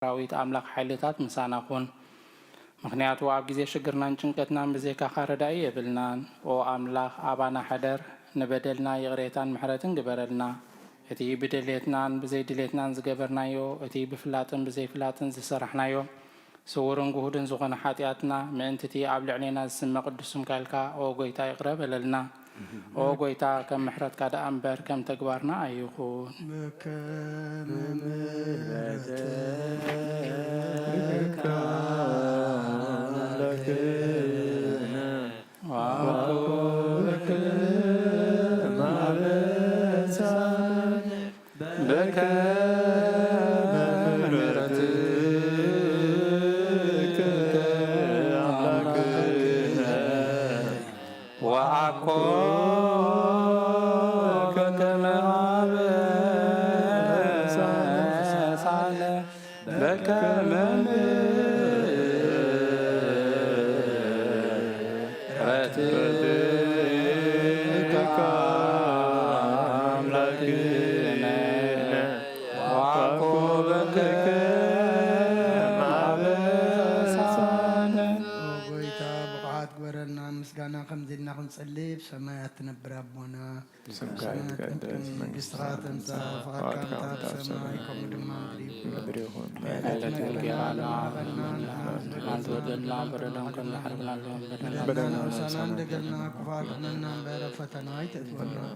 راويت أملاك حيلتات مساناكون مخنيات وعب جزي شجرنا نشنكتنا بزيكا خاردائية بلنان او أملاك أبانا حدر نبدلنا يغريتان محرتن قبرلنا اتي بدليتنان بزي دليتنان زقبرنا يو اتي بفلاتن بزي فلاتن زي سرحنا يو سورن جهودن زغن حاتياتنا معنتتي قبل علينا السماء قدسم كالكا او قويتا يقرب لنا او قويتا كم محرت كاد أمبر كم تقبارنا أيخون بكم مرتك صليب سماء تنبر أبونا سماء تنبر قصرات انت فاكانت سماءكم دماغري التي الجيران عن ودلنا بردم كنا حربنا بدنا وسانا دقلنا كفارنا برفتنا يتتولى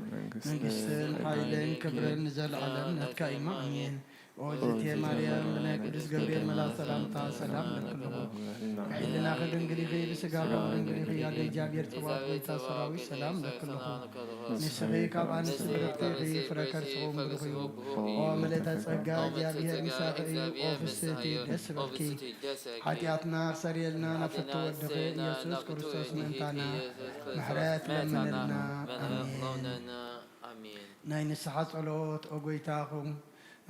نقسن حيلين كبرن نزل علم نتكايما أمين وجدتي مريم من قدس جبريل ملا سلام تا سلام لكله حيلنا خدن قريغي بسقاقا قريغي يا جابير تواب ويتا سراوي سلام لكله نسغي كابان سبرتي فركر سوم برغيو وملتا سقا جابير مساقي وفستي دسبكي حتياتنا سريلنا نفتو الدغي يسوس كرسوس منتانا محرات لمننا آمين ناين السحات علوت أقويتاكم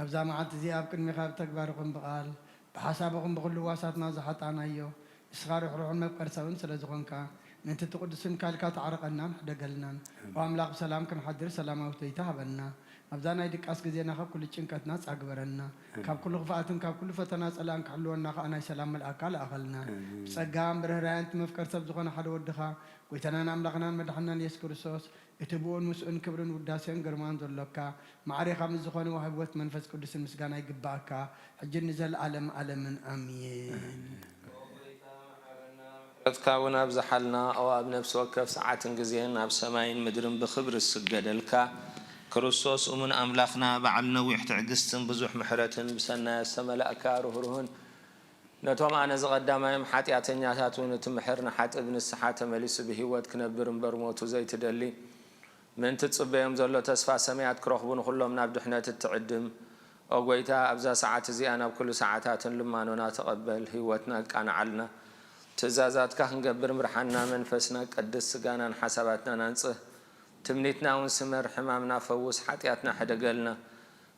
أبزا معات زياب كن مخاب تكباركم بقال بحسابكم بقول واساتنا زحط عنايو إسغار يحروحون مبقر سوين سلازغنكا ننت تقدسن كالكا تعرقنا دقلنا وأملاق سلام كن حدر سلام وتيتها بنا أبزانا يدك أسك زينا خب كل تشنكتنا أكبرنا كاب كل غفاتن كاب كل فتنا سلام كحلونا أنا سلام الأكل أغلنا سقام برهرانت مفكر سبزغنا حد ودخا ويتنا أملاقنا مدحنا يسكر الصوص اتبون مسؤن كبرن وداسين قرمان ذلك معري خامس زخون وهبوت منفس قدس المسجانا يقباكا حجن نزل علم علم امين تكاونا بزحلنا او اب نفس وكف ساعات انجزين اب سماين مدرن بخبر السجدلك كريستوس ومن املاخنا بعلنا ويحتعقستن بزح محرتن بسنا السملاء رهرهن نتوما أنا زقدامهم حاتياتنياتون تمحرنا حات ابن السحات مليس بهوت كنبرن برموت وزي تدلي من تتصبيهم زلو تسفى سميات كروخبون كلهم نابدو حنا تتعدم أوقيتا أبزا ساعات زي أنا بكل ساعاتات لما نونا تقبل هوتنا كان علنا تزازات كهن قبر مرحنا منفسنا قدس سقانا حساباتنا ننصه تمنيتنا ونسمر حمامنا فوس حاتياتنا حدا قلنا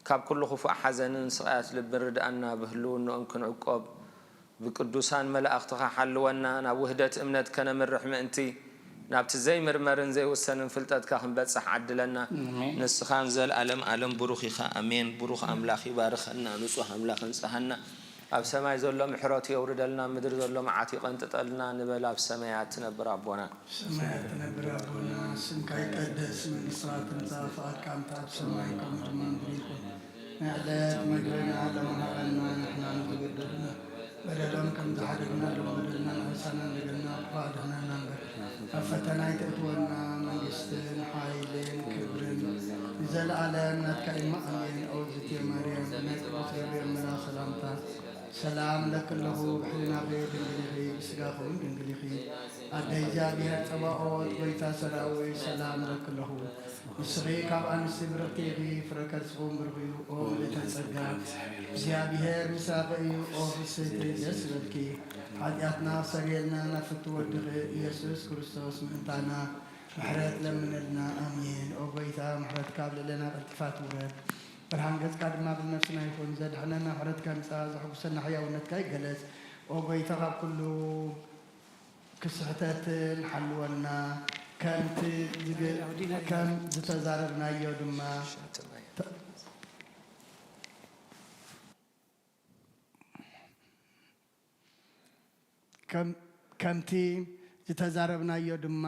كاب كل خفاء حزن سقات لبرد أنا بهلون وأمكن عقاب بقدوسان ملائكتها حلونا أنا وهدة أمنت كان من رحمة أنتي نابت زي مرمرن زي والسنن فلتت كهم بتصح عدلنا نسخان زل ألم بروخي خا أمين بروخ أملاخي بارخنا نصح أملاخ نصحنا أب سماء زلهم حراتي أورد لنا مدر زلهم عتيق أنت تقلنا نبل أب سماء تنبر أبونا سماء تنبر أبونا سمكاي قدس من إسرات انتافات كام تاب سماء كم رمان بريكم نعلات مجرنا على منعنا نحن نقدرنا بدلهم كم تحرقنا لهم بدلنا وسنا لقلنا قادنا ننبر أفتنا يتأتونا من جستن حايلين كبرن نزل على نتكلم أمين أو زتي مريم نتكلم سيبير منا سلامتا سلام لك له بحلنا غير دنجليخي بسقاخون دنجليخي أدي جابيها تباوت ويتا سراوي سلام لك له مسغي كاب أنسي برتيغي فركت سغوم برغيو أو لتنسقا جابيها مساقي أو بسيطي يسرتكي حاجاتنا سريلنا نفتو ودغي يسوس كريستوس منتانا محرات لمنلنا آمين أو بيتا محرات كابل لنا التفات ورد برهان قد قادمنا بالنفسنا يكون زاد حنانا محرات كان سازح وسنا حيا ونتكاي جلس أو بيتا غاب كله كسحتات الحلونا كانت كان زتزاربنا يودما ከምቲ ዝተዛረብና ድማ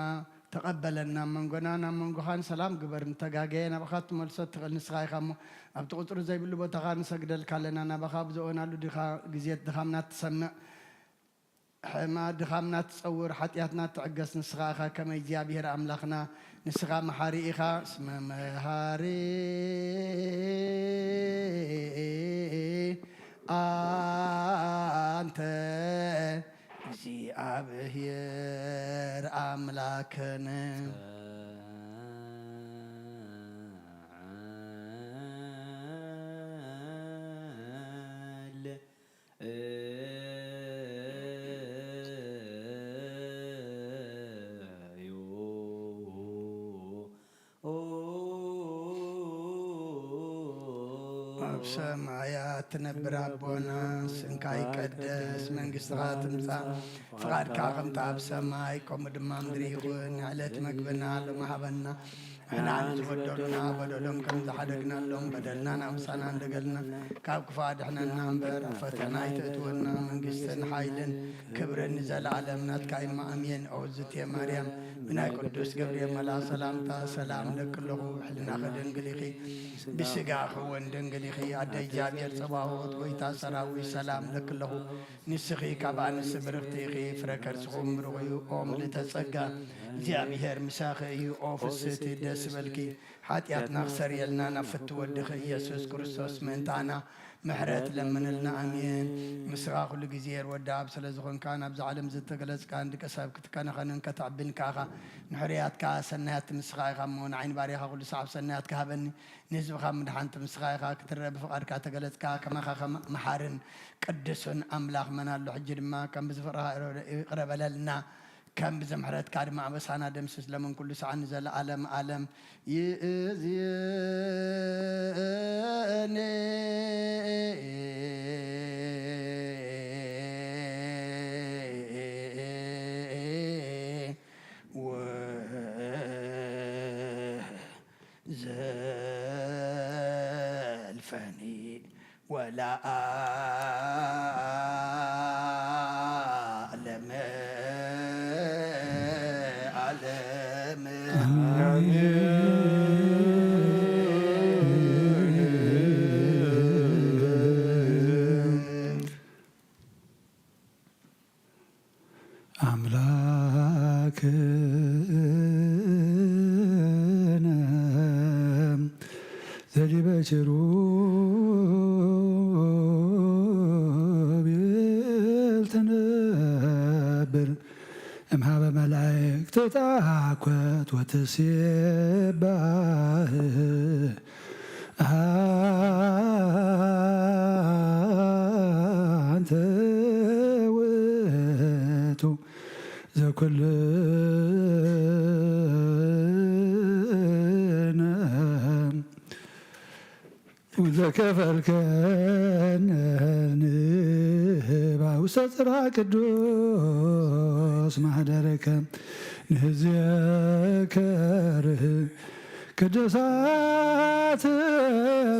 ተቀበለና መንጎናና መንጎኻን ሰላም ግበር እንተጋገየ ናባኻ ትመልሶት ትኽእል ንስኻ ኢኻ እሞ ኣብቲ ቁፅሪ ዘይብሉ ቦታኻ ንሰግደልካ ኣለና ናባኻ ብዝኦናሉ ግዜት ድኻምና ትሰምዕ ሕማ ድኻምና ትፀውር ሓጢኣትና ትዕገስ ንስኻ ኢኻ ከመይ እግዚኣብሔር ኣምላኽና ንስኻ መሓሪ ኢኻ እስመ መሃሪ አንተ እግዚአብሔር አምላክነ ሰማያት ትነብር ኣቦና ስምካ ይቀደስ መንግስትኻ ትምፃእ ፍቃድካ ከምቲ ኣብ ሰማይ ከምኡ ድማ ምድሪ ይኹን ዕለት መግብና ሎሚ ሃበና ንሕና ዝበደሉና በደሎም ከም ዝሓደግናሎም በደልና ናብሳና እንደገልና ካብ ክፉ ኣድሕነና እምበር ኣብ ፈተና ኣይተእትወና መንግስትን ሓይልን ክብርን ንዘለዓለም ናትካ ኢማ ኣሜን ኣውዝቴ ማርያም ብናይ ቅዱስ ገብርኤል መልኣክ ሰላምታ ሰላም ለክለኹ ሕልና ኸደንግል ኢኺ ብስጋ ኽወን ደንግል ኢኺ ኣደ እግዚኣብሔር ፀባዖት ጎይታ ሰራዊት ሰላም ለክለኹ ንስኺ ካብ ኣንስቲ ብርኽቲ ኢኺ ፍረ ከርስኹም ምሩቕ እዩ ኦ ምልዕተ ጸጋ እግዚኣብሔር ምሳኺ እዩ ኦ ፍስቲ ደስ በልኪ ሓጢኣትና ክሰርየልና ናብ ፍቲ ወድኺ ኢየሱስ ክርስቶስ ምእንታና ምሕረት ለምንልና ኣሜን ምስኻ ኩሉ ግዜ ወዲ ኣብ ስለ ዝኾንካ ናብዚ ዓለም ዝተገለጽካ ንደቂ ሰብ ክትከናኸንን ከተዕብንካ ኢኻ ንሕርያትካ ሰናያት ምስኻ ኢኻ እሞ ንዓይኒ ባርያኻ ኩሉ ሰዓብ ሰናያት ክሃበኒ ንህዝብኻ ምድሓንቲ ምስኻ ኢኻ ክትረአ ብፍቓድካ ተገለጽካ ከማኻ መሓርን ቅዱስን ኣምላኽ መናሎ ሕጂ ድማ ከም ብዝፍቕርኻ ይቕረበለልና كم بزمحرات كار مع بسانا دمسس لمن كل ساعة نزل عالم عالم يزيني وزلفني ولا أمها بملائك تتعاكوت وتسيباه أنت ويتو ذا كلنا وذا كفلكنا وسترى قدوس محضرك نذكره قدسات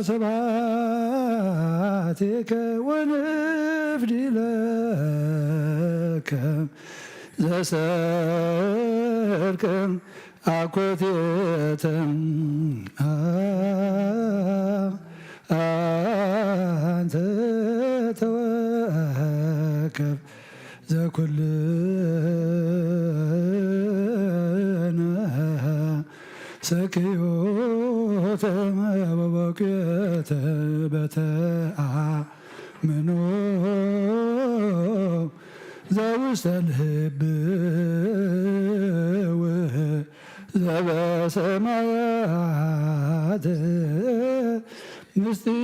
سباتك ونفدي لك زسرك أكوتيتم أنت توكب ذا كلنا سكيوت ما ببكيت بتاع منو ذا وسلهب ذا بسمايات مستيرك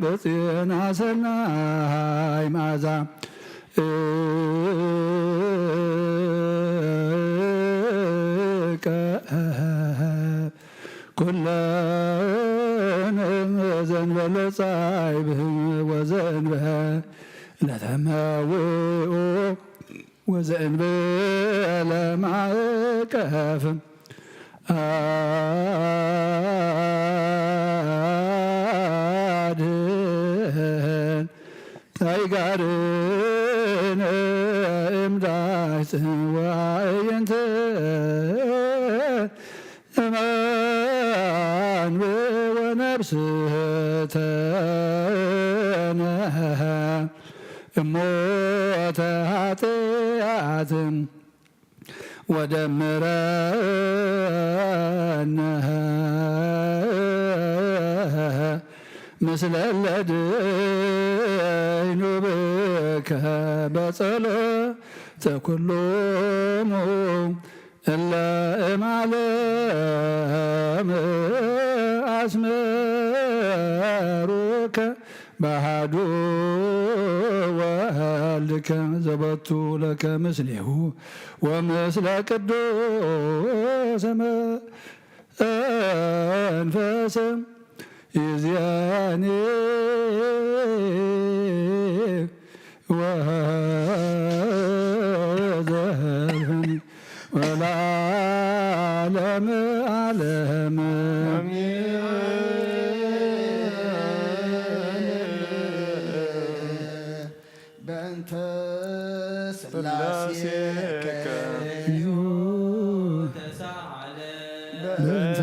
بطينا سناي مازا كلنا زنب لصايبه وزنبه لثماوي وزنب لمعكف تايغار እምዳይት ወአየንተ እማን ወነብስህተነ እሞተ ኃጢአትን ወደምረነ ምስለ ለድይኑ ብከ በጸሎተ ኩሎሙ እለ እማለም አስመሩከ በአሐዱ ወልድከ ዘቦቱ ለከ ምስሌሁ ወምስለ ቅዱስ መንፈስ ይእዜኒ ወዘልፈኒ ወለዓለመ ዓለም በእንተ ሥላሴከ በእንተ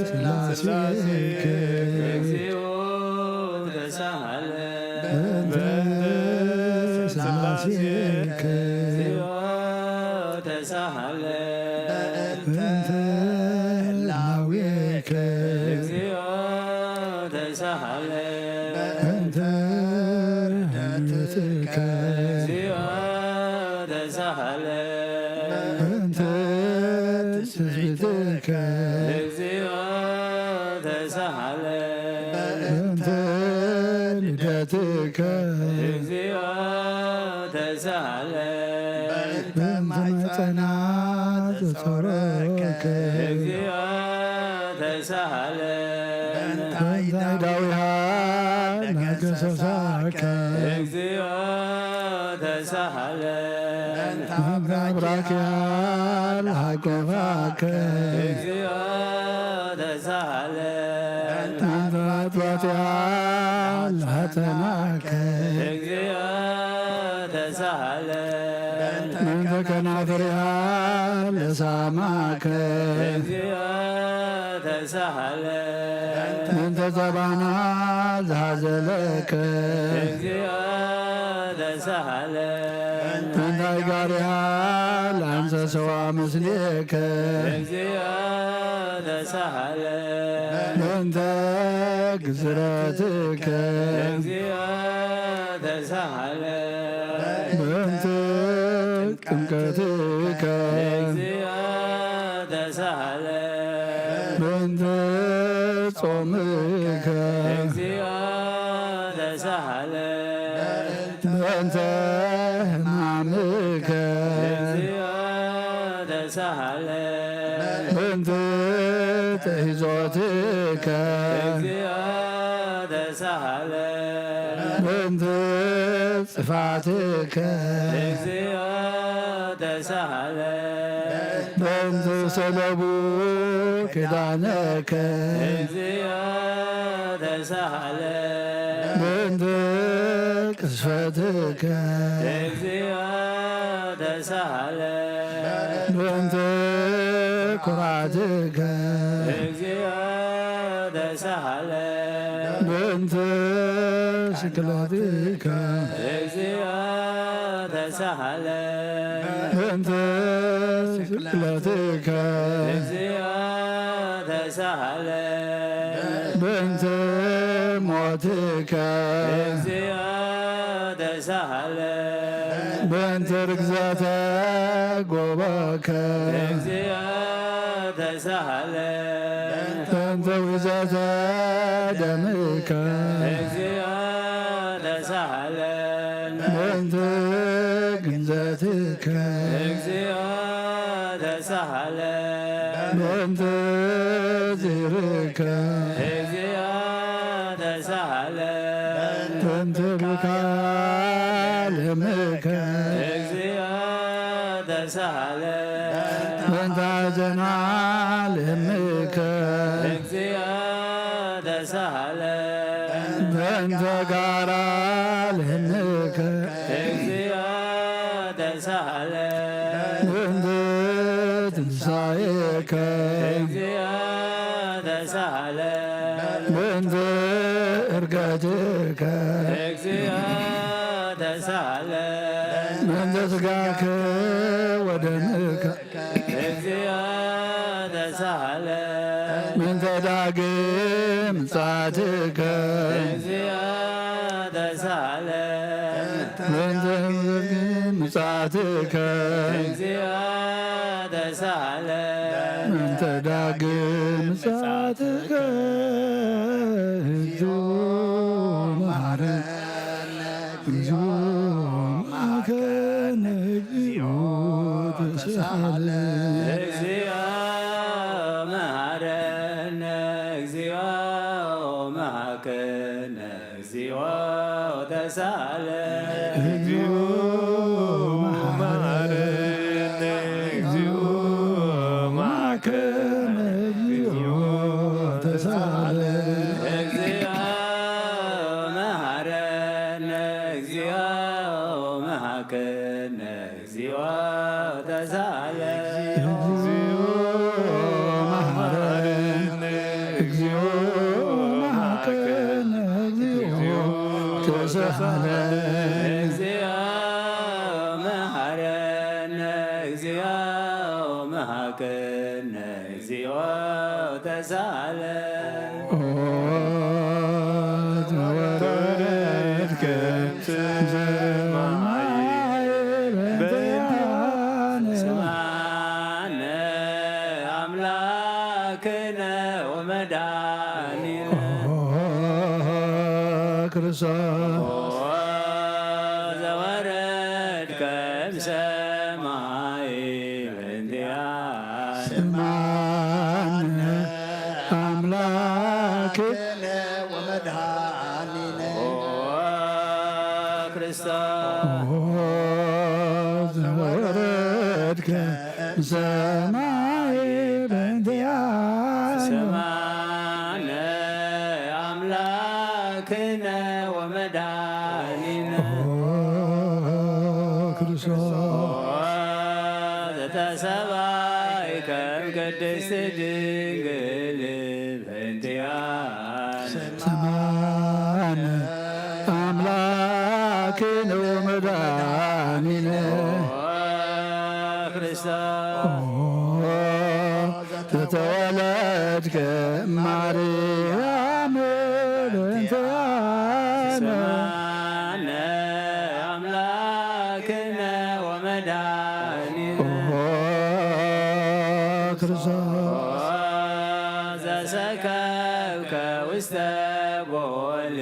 ሥላሴከ እግዚኦ ተሳሃለ በእንተ ሥላሴከ እግዚኦ ተሳሃለ በእንተ ህላዌከ እግዚኦ ተሳሃለ በእንተ ረድኤትከ እግዚኦ ተሳሃለ በእንተ ትስብእትከ እግዚኦ ተሳሃለ በእንተ ልደትከ እግዚኦ ተሳሃለ በእንተ ማኅፀናት ዘጾረከ እግዚኦ ተሳሃለ በእንተ አይዳዊሃ ነገሠሳከ እግዚኦ ተሳሃለ በእንተ አብራኪሃ ለሃቆፋከ እግዚኦ ተሳሃለ በእንተ አጥዋቲሃ ለሃተናከ እግዚኦ ተሳሃለ በእንተ ከናፍሪሃ ለሳማከ እግዚኦ ተሳሃለ በእንተ ዘባና ዘሃዘለከ እግዚኦ ተሳሃለ በእንተ አይጋሪሃ ለአንሰሰዋ ምስሌከ እግዚኦ ተሳሃለ በእንተ ግዝረትከ እግዚኦ ተሳሃለ በእንተ ጥምቀትከ እግዚኦ ተሳሃለ በእንተ ጾምከ እግዚኦ ተሳሃለ በእንተ ሕማምከ እግዚኦ ተሳሃለ በእንተ ትሕዞትከ እግዚኦ ተሳሃለ በእንተ ጽፋትከ እግዚኦ ተሳሃለ በእንተ ሰለቡ ኪዳነከ እግዚኦ ተሳሃለ በእንተ ቅስፈትከ እግዚኦ ተሳሃለ በእንተ ኩራትከ እግዚኦ ተሳሃለ በእንተ ስቅለትከ እግዚኦ ተሳሃለ በእንተ ስቅለትከ እግዚኦ ተሳሃለ በእንተ ሞትከ እግዚኦ ተሳሃለ በእንተ ርግዘተ ጎበከ እግዚኦ ተሳሃለ በእንተ ውእዘተ ደምከ እግዚኦ ተሳሃለ በእንተ ግንዘትከ እግዚኦ ተሳሃለ በእንተ ዝርከ እግዚኦ ተሳሃለ በእንተ ብካልምከ እግዚኦ ተሳሃለ በእንተ አዘናልምከ እግዚኦ ተሳሃለ በእንተ በጋራ ልንከ እግዚኦ ተሳለን እንደ ትንሣኤከ እግዚኦ ተሳለን እንደ ዕርገትከ እግዚኦ ተሳለን እንደ ሥጋከ ወደምከ እግዚኦ ተሳለን እንተ ዳግም ምጽአትከ እግዚኦ ተሳለን እንተ ዳግም ምጽአትከ እግዚኦ ተሳለን እንተ ዳግም ምጽአትከ እግዚኦ መሐረነ እግዚኦ መሐከነ እግዚኦ ተሳለን እግዚኦ መሐረነ እግዚኦ መሐከነ እግዚኦ ተሳለን እግዚኦ መሐረነ እግዚኦ መሐከነ እግዚኦ ተሳለን እግዚኦ መሐረነ እግዚኦ መሐከነ እግዚኦ ተሳለን እግዚኦ መሐረነ እግዚኦ መሐከነ እግዚኦ ተሳለን እግዚኦ መሐረነ እግዚኦ መሐከነ እግዚኦ ተሳለን ኦ ተወረድከ ሰማይ በእንቲአነ ስማነ አምላክነ ወመድኃኒነ ክርስቶስ ዘወረድከ እምሰማይ በእንቲአነ ስማነ አምላክነ ወመድኃኒነ ክርስቶስ ዘወረድከ ሰማይ በእንቲአነ ስማነ አምላክነ ወመድኃኒነ ክርስቶስ ዘተሰባይከ እምቅድስት ድንግል በእንቲአነ ሰማነ አምላክነ ወመድኃኒነ ክርስቶስ ዘተወለድከ ማርያም በእንቲአነ ስማነ አምላክነ ወመድኃኒነ ክርስቶስ ዘሰከብከ ውስተ ጎል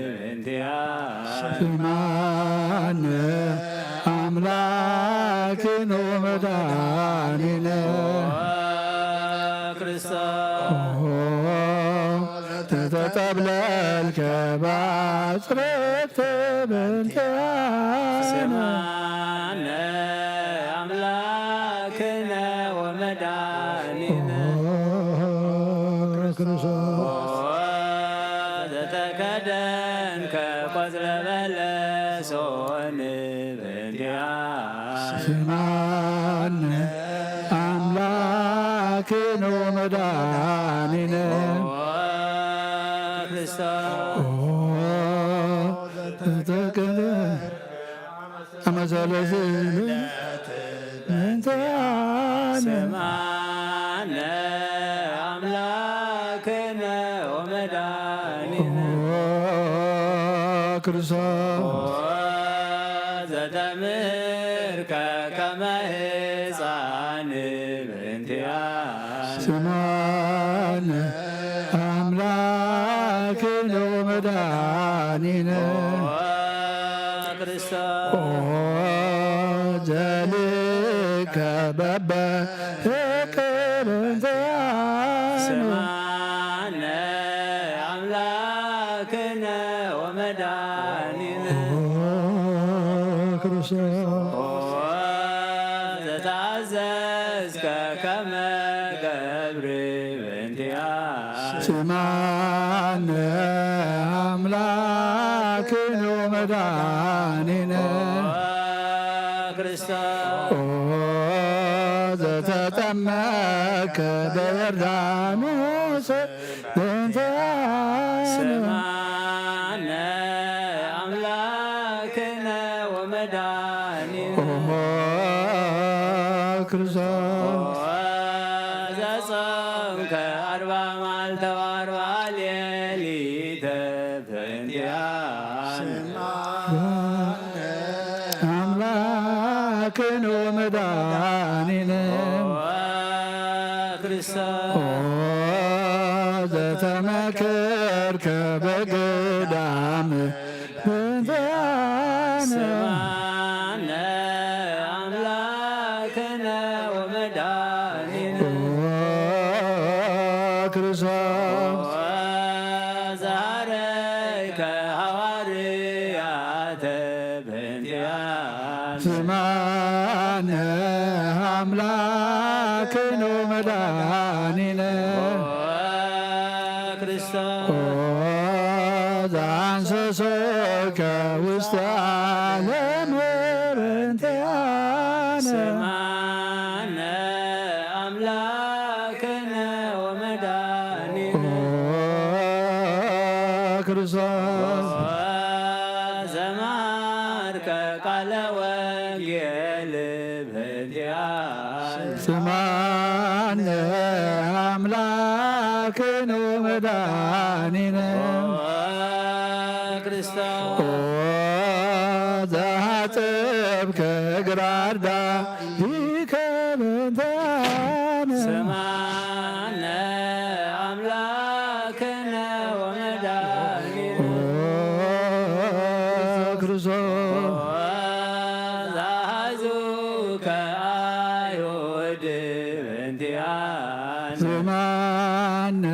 በእንቲአነ ስማነ አምላክነ ወመድኃኒነ ክርስቶስ ተጠብለልከ ባጽረተ በእንቲአነ ስማነ አምላክነ ወመድኃኒነ ክርስቶስ ዘተከደንከ ቆጽለ በለሶን በእንቲአነ ስማነ አምላክነ ወመድኃኒነ ክርስቶስ ተቀለ አመሰለስል በእንቲአነ ስማነ አምላክነ ወመድኃኒነ ክርስቶስ ዘተምህርከ ከመ ሕፃን በእንቲአነ ስማነ አምላክነ ወመድኃኒነ ክርስቶስ ዘልከ በበከ በእንቲአነ ስማነ አምላክነ ወመድኃኒነ ክርስቶስ ዘታዘዝከ ከመ ገብር በእንቲአነ ስማነ አምላክ ወመድኃኒነ ክርስቶስ ዘተጠመከ በዮርዳኖስ ስማነ አምላክነ ወመድኃኒነ ክርስቶስ ዘጾምከ 40 መዓልተ ወ40 ሌሊተ በእንቲአነ አምላክነ ወመድኃኒነ ክርስቶስ ዘተመከርከ በገዳም በእንቲአነ ስማነ አምላክነ ወመድኃኒነ ክርስቶስ ዛረይከ ሐዋርያተ በእንቲአነ ስማነ አምላክነ ወመድኃኒነ ክርስቶስ ዘአንሰሶከ ውስተ ዓለም በእንቲአነ ስማነ አምላክነ ወመድኃኒነ ክርስቶስ ዘማርከ ቃለ ወንጌል በእንቲአነ ስማነ አምላክነ ወመድኃኒነ ክርስቶስ ዘሐጽብከ ግራርዳ ይከበንታነ ስማነ አምላክነ ወመድኃኒነ ክርስቶስ ዘአሐዙከ አይሁድ በእንቲአነ ስማነ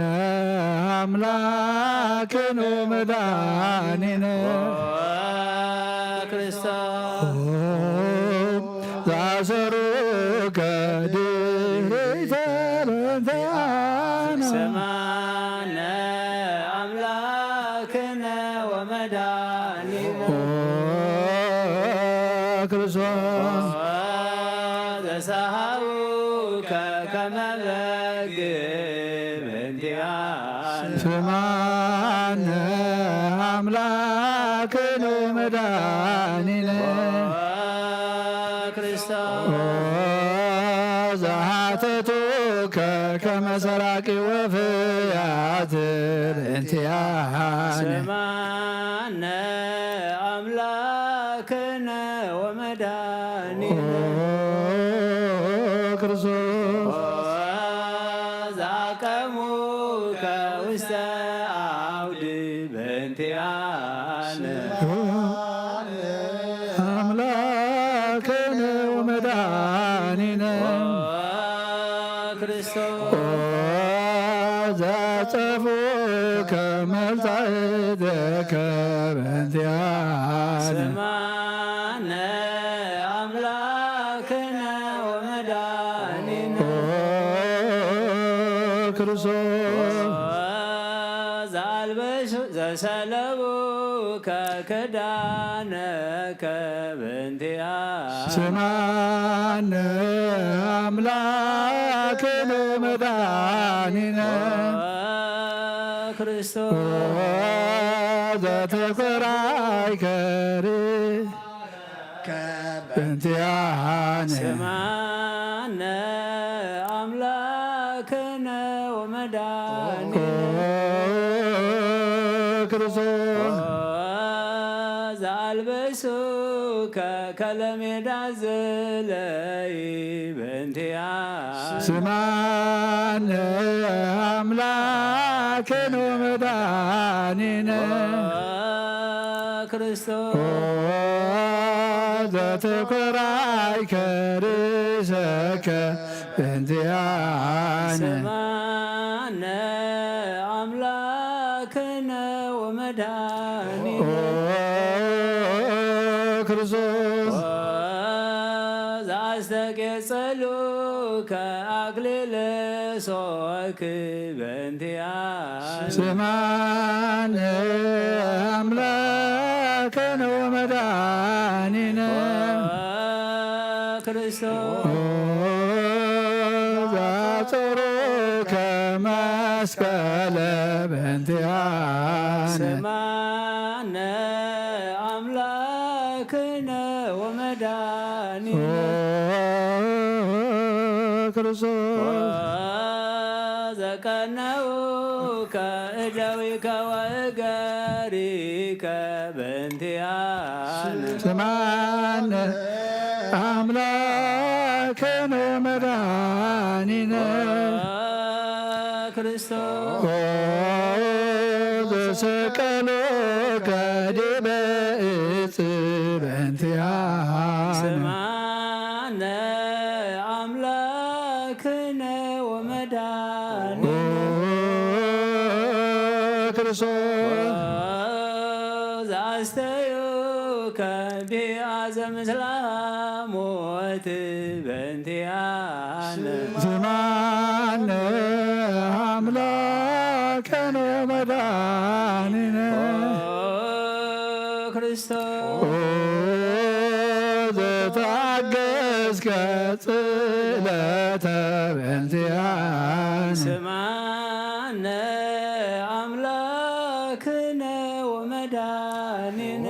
አምላክነ ወመድኃኒነ ክርስቶስ ዘአሰሩከ ድኅሪተ በእንቲአነ ስማነ አምላክነ ወመድኃኒነ ክርስቶስ ዘሰሃቡከ ከመ በግ በእንቲአነ ስማነ አምላክነ ወመድኃኒነ ክርስቶስ ዘሐተቱከ ከመ ሰራቂ ወፍያት በእንቲአነ ስማነ አምላክነ ወመድኃኒነ ክርስቶስ ዘአቀሙከ ውስተ አውድ በእንቲአነ አምላክነ ወመድኃኒነ ክርስቶስ ዘጸፉከ መልጻእተከ በእንቲአነ ስማነ አምላክነ ወመድኃኒነ ክርስቶስ ዘአልበሱ ዘሰለቡከ ክዳነከ በእንቲአነ ስማነ አምላክነ ወመድኃኒነ ክርስቶስ ዘተኮራይከ በእንቲአነ ስማነ አምላክነ ወመድኃኒነ ክርስቶስ ዘአልበሱከ ከለሜዳ ዘለይ በእንቲአነ ስማነ አምላክነ ወመድኃኒነ ክርስቶስ ዘተኮራይከ ርእሰከ በእንቲአነ ስማነ አምላክነ ወመድኃኒነ ክርስቶስ ዘአስተቄጸሉከ አክሊለ ሦክ በእንቲአነ ስማነ አምላክነ አምላክነ ወመድኃኒነ ክርስቶስ ዘአጽሩከ መስቀለ በእንቲአነ ስማነ አምላክነ ወመድኃኒነ ክርስቶስ ዘቀነውከ እደዊከ ወእገሪከ በእንቲአነ ስማነ አምላክነ ወመድኃኒነ ክርስቶስ ዘሰቀሎከ ዲበ ዕፅ በእንቲአነ ስማነ አምላክነ ወመድኃኒነ ክርስቶስ ዘአስተዩከ ቢአዘ ምስለ ሞት በእንቲአነ ስማነ አምላክነ ወመድኃኒነ ክርስቶስ ዘታገሥከ ጽልመተ በእንቲአነ ስማነ አምላክነ ወመድኃኒነ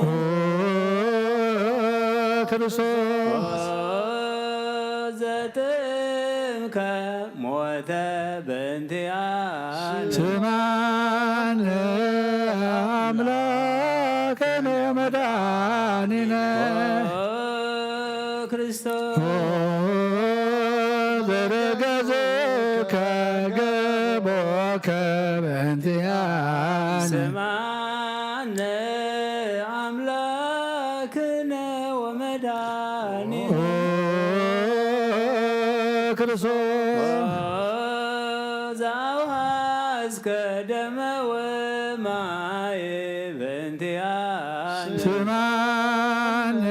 ክርስቶስ ዘጥምከ ሞተ በእንቲአነ ስማነ አምላክነ ወመድኃኒነ ክርስቶስ ዘረገዝከ ገቦከ በእንቲአነ ስማነ አምላክነ ወመድኃኒነ ክርስቶስ ዘአውሃዝከ ደመ ወማየ በእንቲአነ ስማነ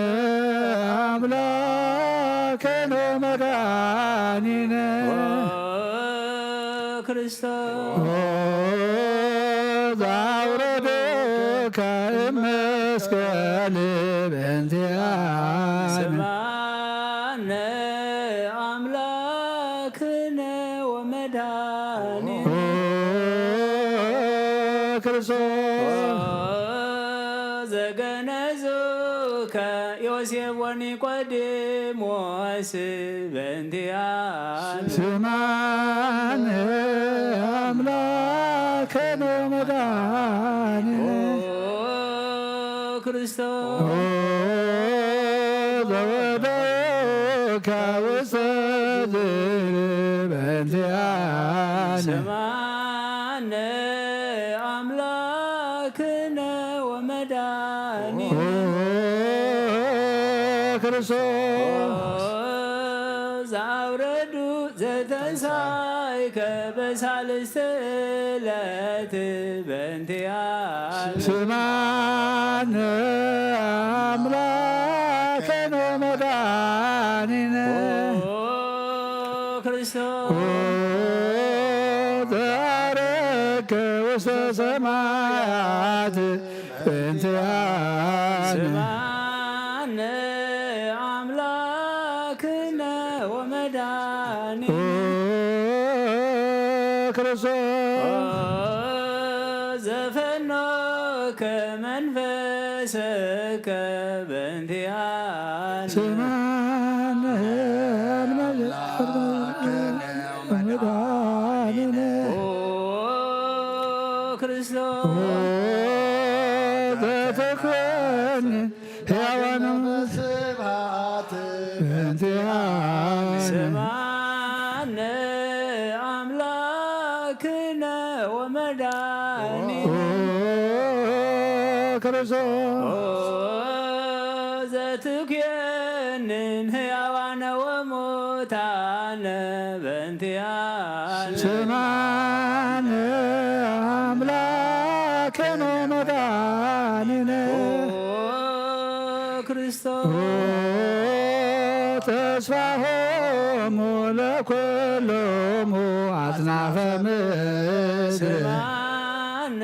አምላክነ ወመድኃኒነ ክርስቶስ ዘአውረድከ እመስቀል በእንቲአነ ስማነ አምላክነ ወመድኃኒነ ክርስቶስ ዘገነዙከ ዮሴፍ ወኒቆዲሞስ በእንቲአነ ስማነ አምላክነ ወመድኃኒነ ክርስቶስ ዘወደከ ውስተ ዝር በእንቲአነ ስማነ አምላክነ ወመድኃኒነ ክርስቶስ ዘአውረዱ ዘተንሣእከ በሳልስት ዕለት በእንቲአነ ስማነ አምላክነ ወመድኃኒነ ክርስቶስ ዘአረከ ውስተ ሰማያት በእንቲአነ ስማነ አምላክነ ወመድኃኒነ ክርስቶስ ዘፈኖከ መንፈሰከ በእንቲአነ ስማነ አምላክነ ወመድኃኒነ ክርስቶስ ዘተኮነ ሕያዋነ ስብሐት በእንቲአነ ስማነ አምላክነ ወመድኃኒነ ክርስቶስ ዘትኩየንን ሕያዋነ ወሙታነ በእንቲአነ ስማነ አምላክነ ወመድኃኒነ ክርስቶስ ተስፋሆሙ ለኵሎሙ አጽናፈ ምድር ስማነ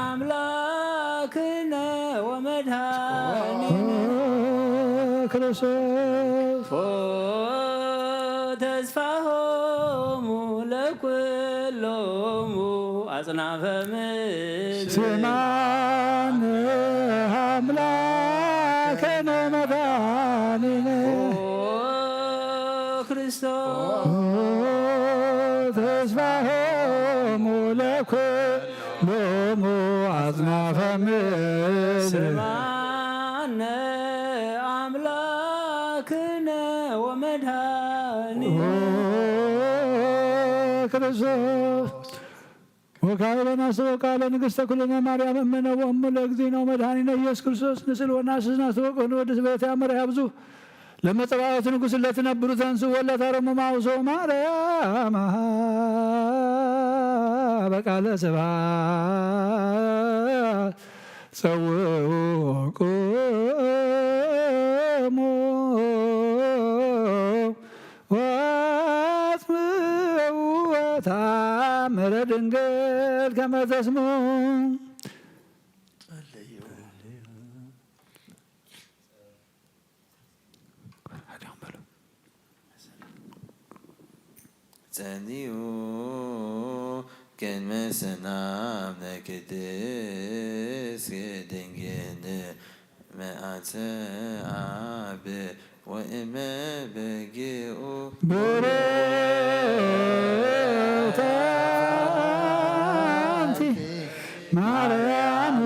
አምላክነ ወመድኃኒነ ክርስቶስ ተስፋሆሙ ለኩሎሙ አጽናፈ ምድር ስማን አምላከነ መድኃኒነ ክርስቶስ ተስፋሆሙ ለኩሎሙ አጽናፈ ምድር ስማነ አምላክነ ወመድኃኒነ ክርስቶስ ወካይለና ቃለ ንግሥተ ኩልነ ማርያም እምነ ወእሙ ለእግዚእነ ወመድኃኒነ ኢየሱስ ክርስቶስ ንስል ወናስስና ተወቆን ወደ ስብሐት ያመረ ያብዙ ለመጸባዖት ንጉሥ ለትነብሩ ተንሱ ወለተረሙ ማውሶ ማርያም በቃለ ስብሐት ጸውዑ ቁሙ ወአጽምዑ ወተአምረ ድንግል ከመ ተስሙ ጸልዩ ከመ ሰላም ለቅድስት ድንግል መዓተ አብ ወእመ በጊዑ ብርክት አንቲ ማርያም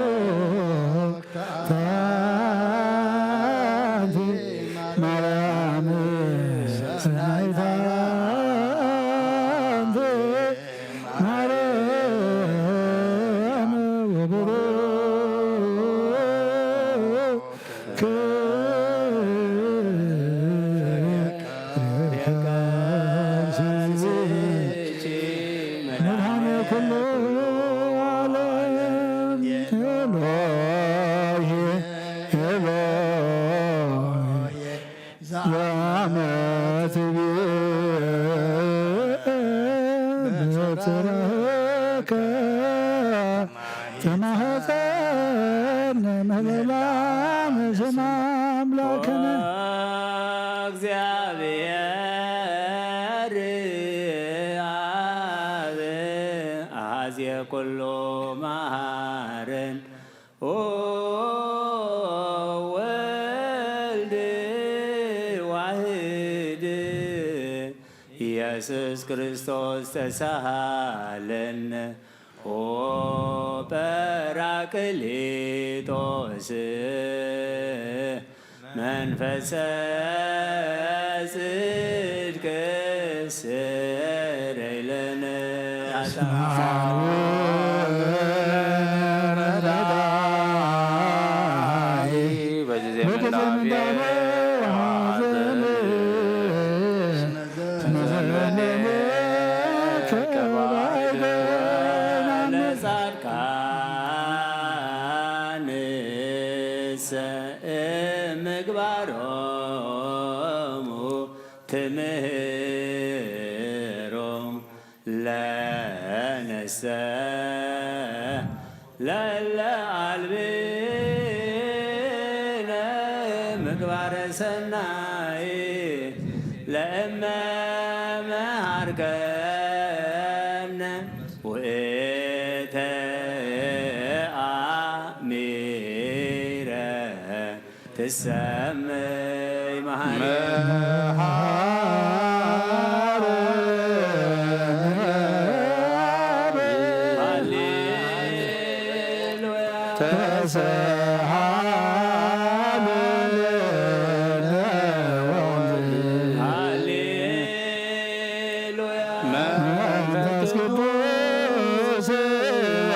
ብሩክት አንቲ ማርያም ሰናይት አንቲ ማርያም ወቡሩክ መድኃኔ ኩሉ ዓለም ኤሎሄ ኤሎሄ ዘአመትብየ በትረከ ተማኅፀነ መበላነ ስመ አምላክነ እግዚአብሔር አብ አኀዜ ኩሉ መሐረን ወወልድ ዋሕድ ኢየሱስ ክርስቶስ ተሳሃለነ ኦ ጰራቅሊጦስ መንፈሰ ጽድቅ ስረይ ለነ በጊዜ ምንዳቤ ሐዘን ለጻድቃንሰ ምግባሮሙ ትምህሮም ለነሰ ለለ አልብነ ምግባረ ሰናይ ለእመ መሃርከነ ውእተ አሚረ ትሰመይ መሃሪ መንፈስ ቅዱስ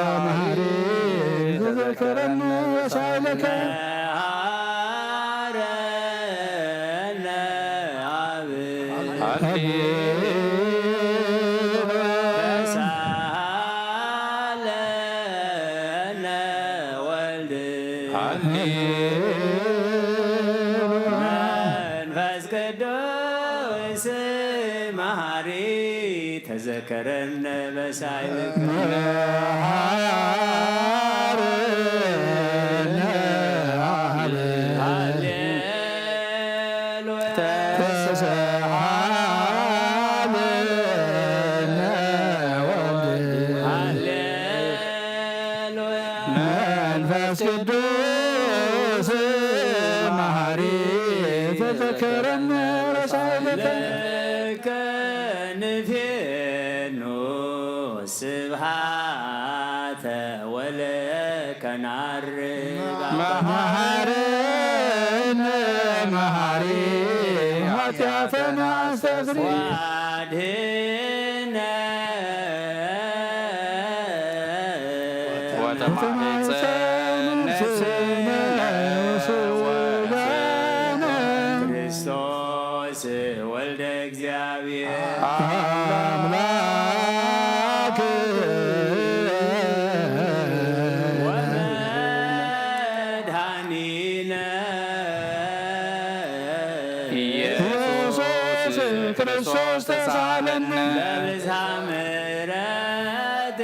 አማሪ ዘዘከረነ ሳይለከ መሃረነ አብ ተሳሃለነ ወልድ መንፈስ ቅዱስ መሃሪ ተዘከረነ በሳይልከ መንፈስ ቅዱስ መሐሪ ተዘከረነ ረሳይለከ ንፌኑ ስብሃተ ወለከ ናርግ መሐረነ መሐሪ ኃጢአተነ አስተስሪ ዋድህነ ክርስቶስ ወልደ እግዚአብሔር አምላክ ወመድኃኒነ ኢየሱስ ክርስቶስ ተሳለነ ለብዝሃ ምሕረት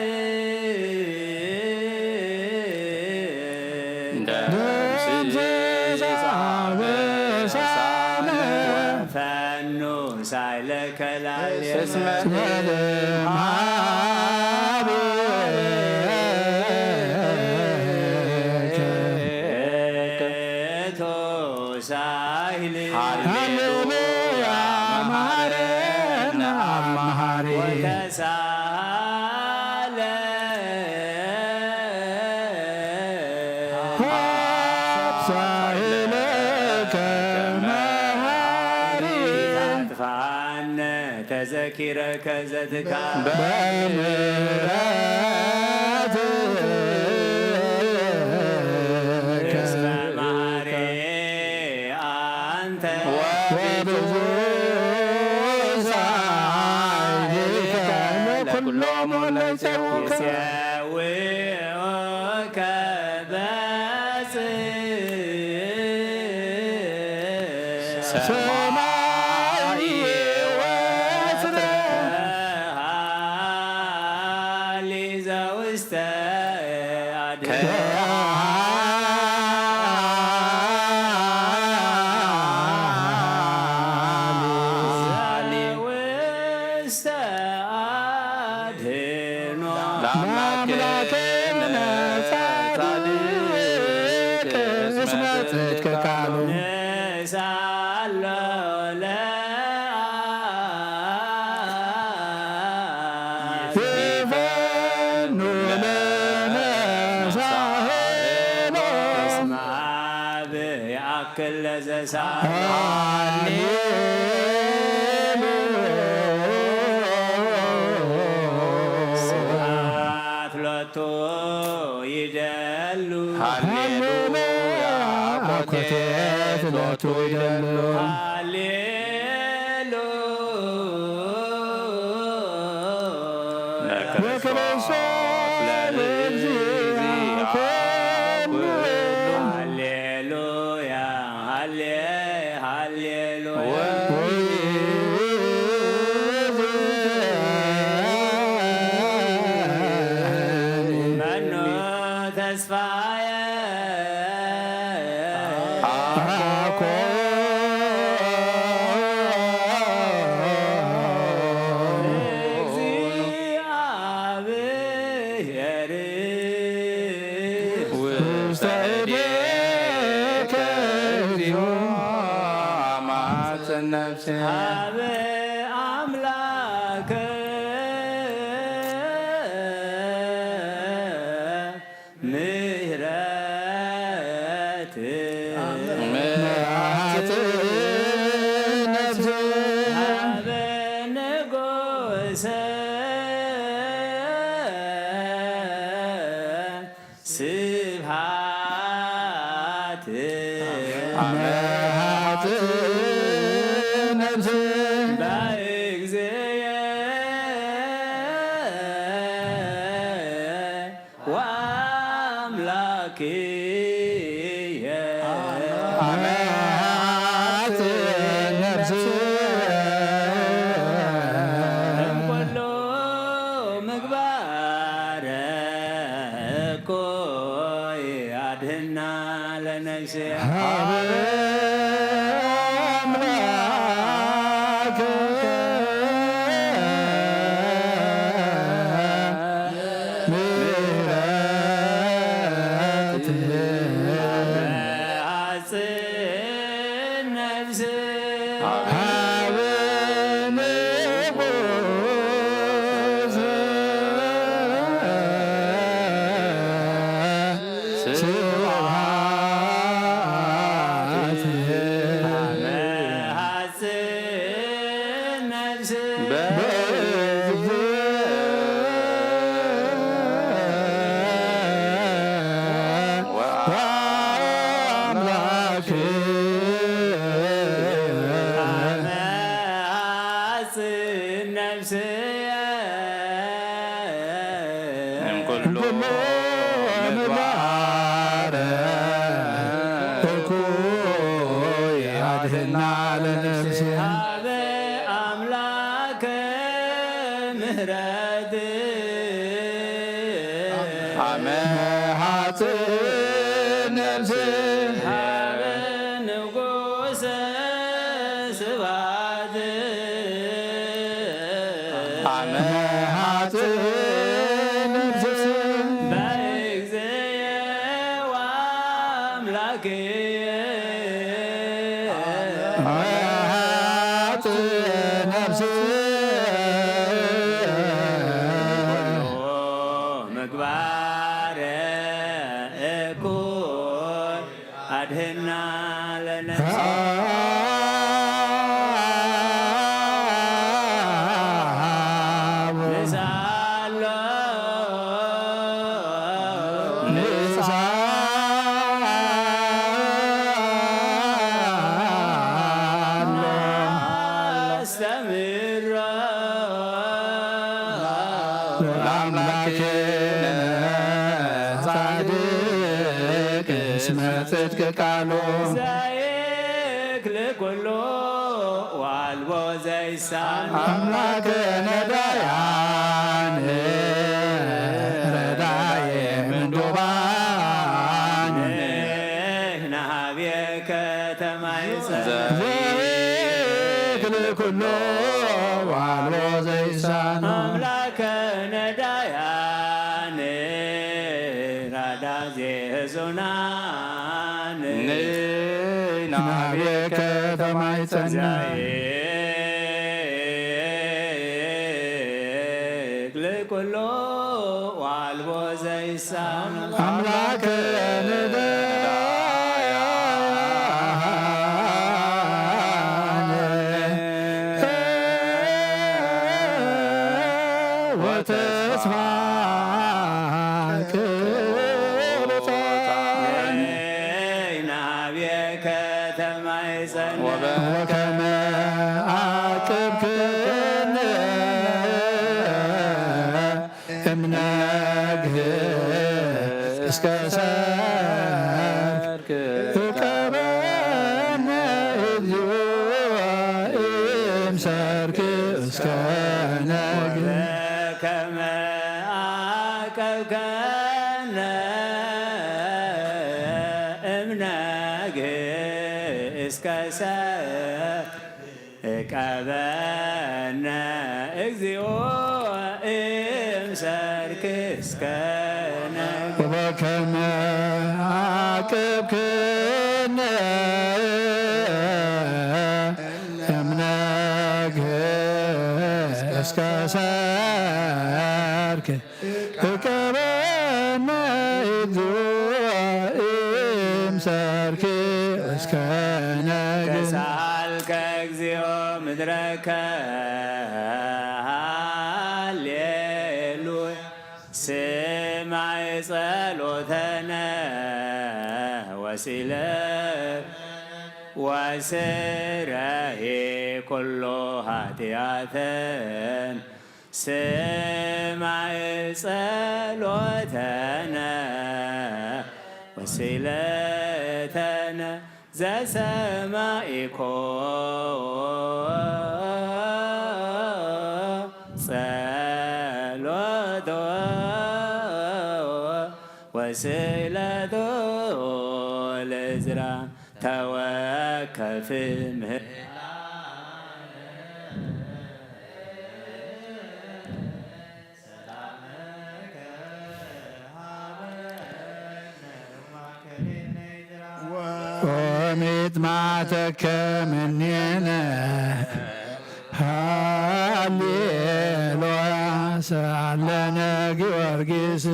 ፈኑ ሳይለከ ላዕሌነ ሳይል ሃሌሉያ መሐረነ መሐሪ ወተሳለ ሳይለከ መሐሪ ጥፋነ ተዘኪረከ ዘትካል በምሕረት እስመ መሐሪ አንተ ወብዙ ሳይልከ ለኵሎሙ ለይሠውከ የሴውከ በጽእ ሰማይ ወፍረ ሊዘ ውስተ አድኅኖ ውስተ አድኅኖ ለአምላክነ ጻድቅ እስመ ጽድቅ ቃሉ ንሳሎ ለአብ ይፈኑ ለነ ሳህሎ እስመ አብ ያክል ለዘሳሎ ስብሐት ሎቱ ይደሉ ሃሌሉያ አኮቴት ሎቱ ይደሉ ለክርስቶስ ለእግዚእ ኮኑ ሃሌሉያ ሃሌሉያ መኑ ተስፋየ እግዚአብሔር ውስተ እዴከ እግዚኦ አማጽ ነፍሴ አብ አምላክ ምሕረት መዓት ነፍሴ አብ ንጉሠ ስብሐት መዓት ነፍሴ በእግዚእ ወአምላክየ መዓት ነፍሴ እምኩሉ ምግባረ እኩይ አድኅና ለነፍሴ አምላክ ምሕረት ስብሐት መሐፅን ነፍስ መሐፅን ነፍስ እምኩሉ ምግባረ እኩይ አድኅና ለነፍሴ ሀበ አምላከ ምህረት መሐፅን ነፍሴ ሀበ ንጉሠ ስብሐት መሐፅን ነፍሴ በእግዚእየ ወአምላክየ መሐፅን ነፍሴ ምግባረ እኩይ አድኅና ለነፍሴ ንሳሎ አስተምሮ ለአምላክነ ጻድቅ እስመ ጽድቅ ቃሉ ዘይክል ኩሉ ዋልቦ ዘይሳን አምላከ ነዳያን ረዳዬ ምንዱባን ናብየ ከተማይፀን ዘይክል ኩሎ ዋልቦ ዘይሳን አምላከ ነዳያን ራዳ ዜህዙናን ናብየ ከተማ ይጸና ዘይክል ኩሉ ዋልቦ ዘይሳን አምላከ ነዳያን ወተስፋ ቅርጻን ናብየ ከተማይፀን ወከመ አቅብክነ እምነግህ እስከ ሰርክ እቀበነ እግዚኦ እምሰርክ እስከ ነግህ ከመ አቀብከነ እምነግህ እስከ እቀበነ እግዚኦ እምሰርክ እስከ ነግህ ወከመ አቅብክነ እምነግህ እስከ ሰርክ እቀበነ እግዚኦ እምሰርክ እስከ ነግህ ከሳልከ እግዚኦ ምድረከ ሃሌሉያ ስማይ ጸሎተነ ወሲለ ወስረይ ኩሎ ኃጢአተን ስማይ ጸሎተነ ወሲለተነ ዘሰማኢኮ ጸሎቶ ወስለቶ ለዝራ ተወከፍ ወሚጥማተከ ምኔነ ሃሌሉያ ሳለነ ጊዮርጊስ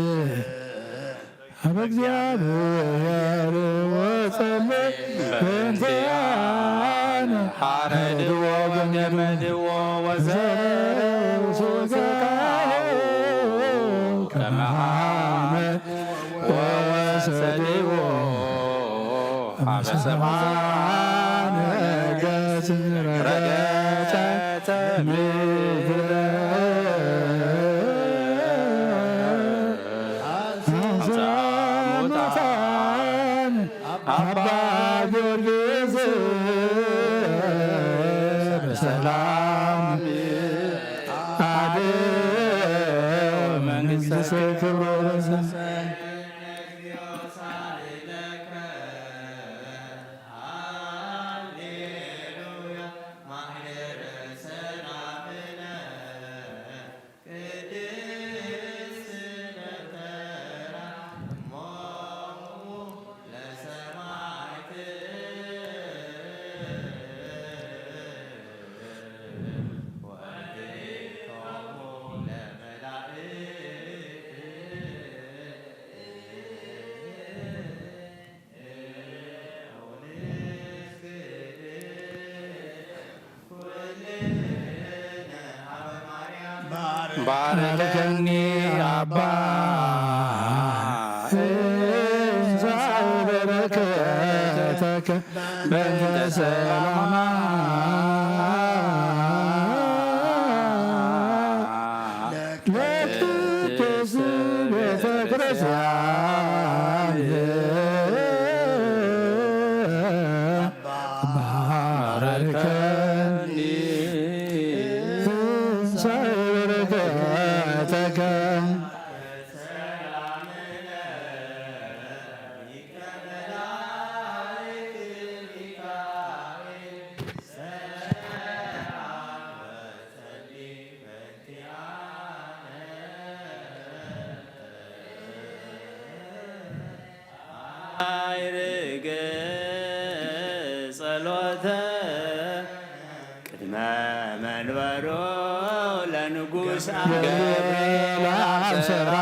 እግዚአብሔር ወጸልይ በእንቲአነ ሓረድዎ በገመድዎ ወዘረው ሱቃው ከመ ሐመድ ወወሰድዎ ሀበ ሰማነ ረገጸ ምድረ ሙታን አባ ጊዮርጊስ በሰላም አድኅ መንግሥተ ክብሮ ባርከኒ አባ በረከተከ በእንተ ሰላማ ለቅድስት ቤተ ክርስቲያን ባርከኒ በረከተከ አይርግ ጸሎተ ቅድመ መንበሮ ለንጉሥ ገብርኤል አብሰራ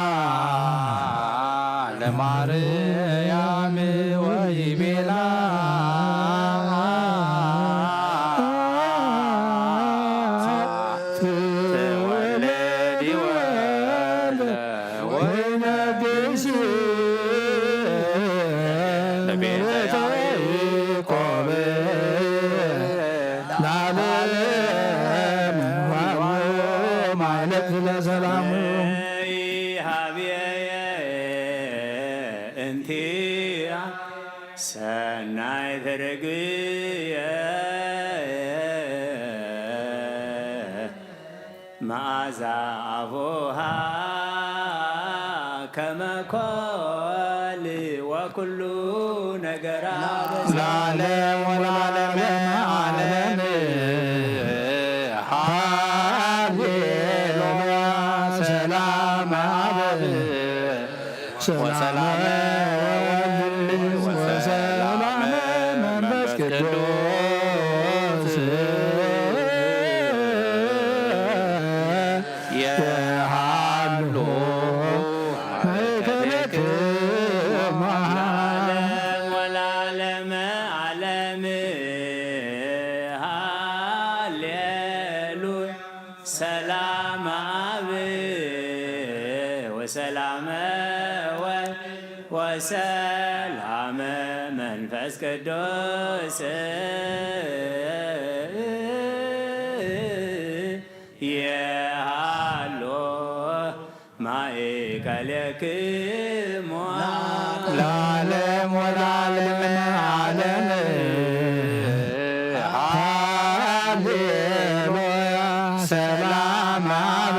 ለማርያም ወይቤላ ትወለድ ወልደ ወይነግሥ ለቤተ ያዕቆብ ለዓለም ማይለት ለሰላሙ ሀብየ እንቲያ ሰናይ ተረግየ መዓዛ አፉሃ ከመ ኮል ወኩሉ ነገራ ለዓለም ወለዓለመ ዓለም ሃሌሉያ ሰላም አብ ወሰላም ወልድ ወሰላም መንፈስ ቅዱስ የሃሉ ማእከለክሙ ወለዓለመ ዓለም ሃሌሉያ ሰላም አብ ወሰላመ ወልድ ወሰላመ መንፈስ ቅዱስ የሃሎ ማእከለክሙ ለዓለም ወለዓለመ ዓለም ሃሌሉያ ሰላም አብ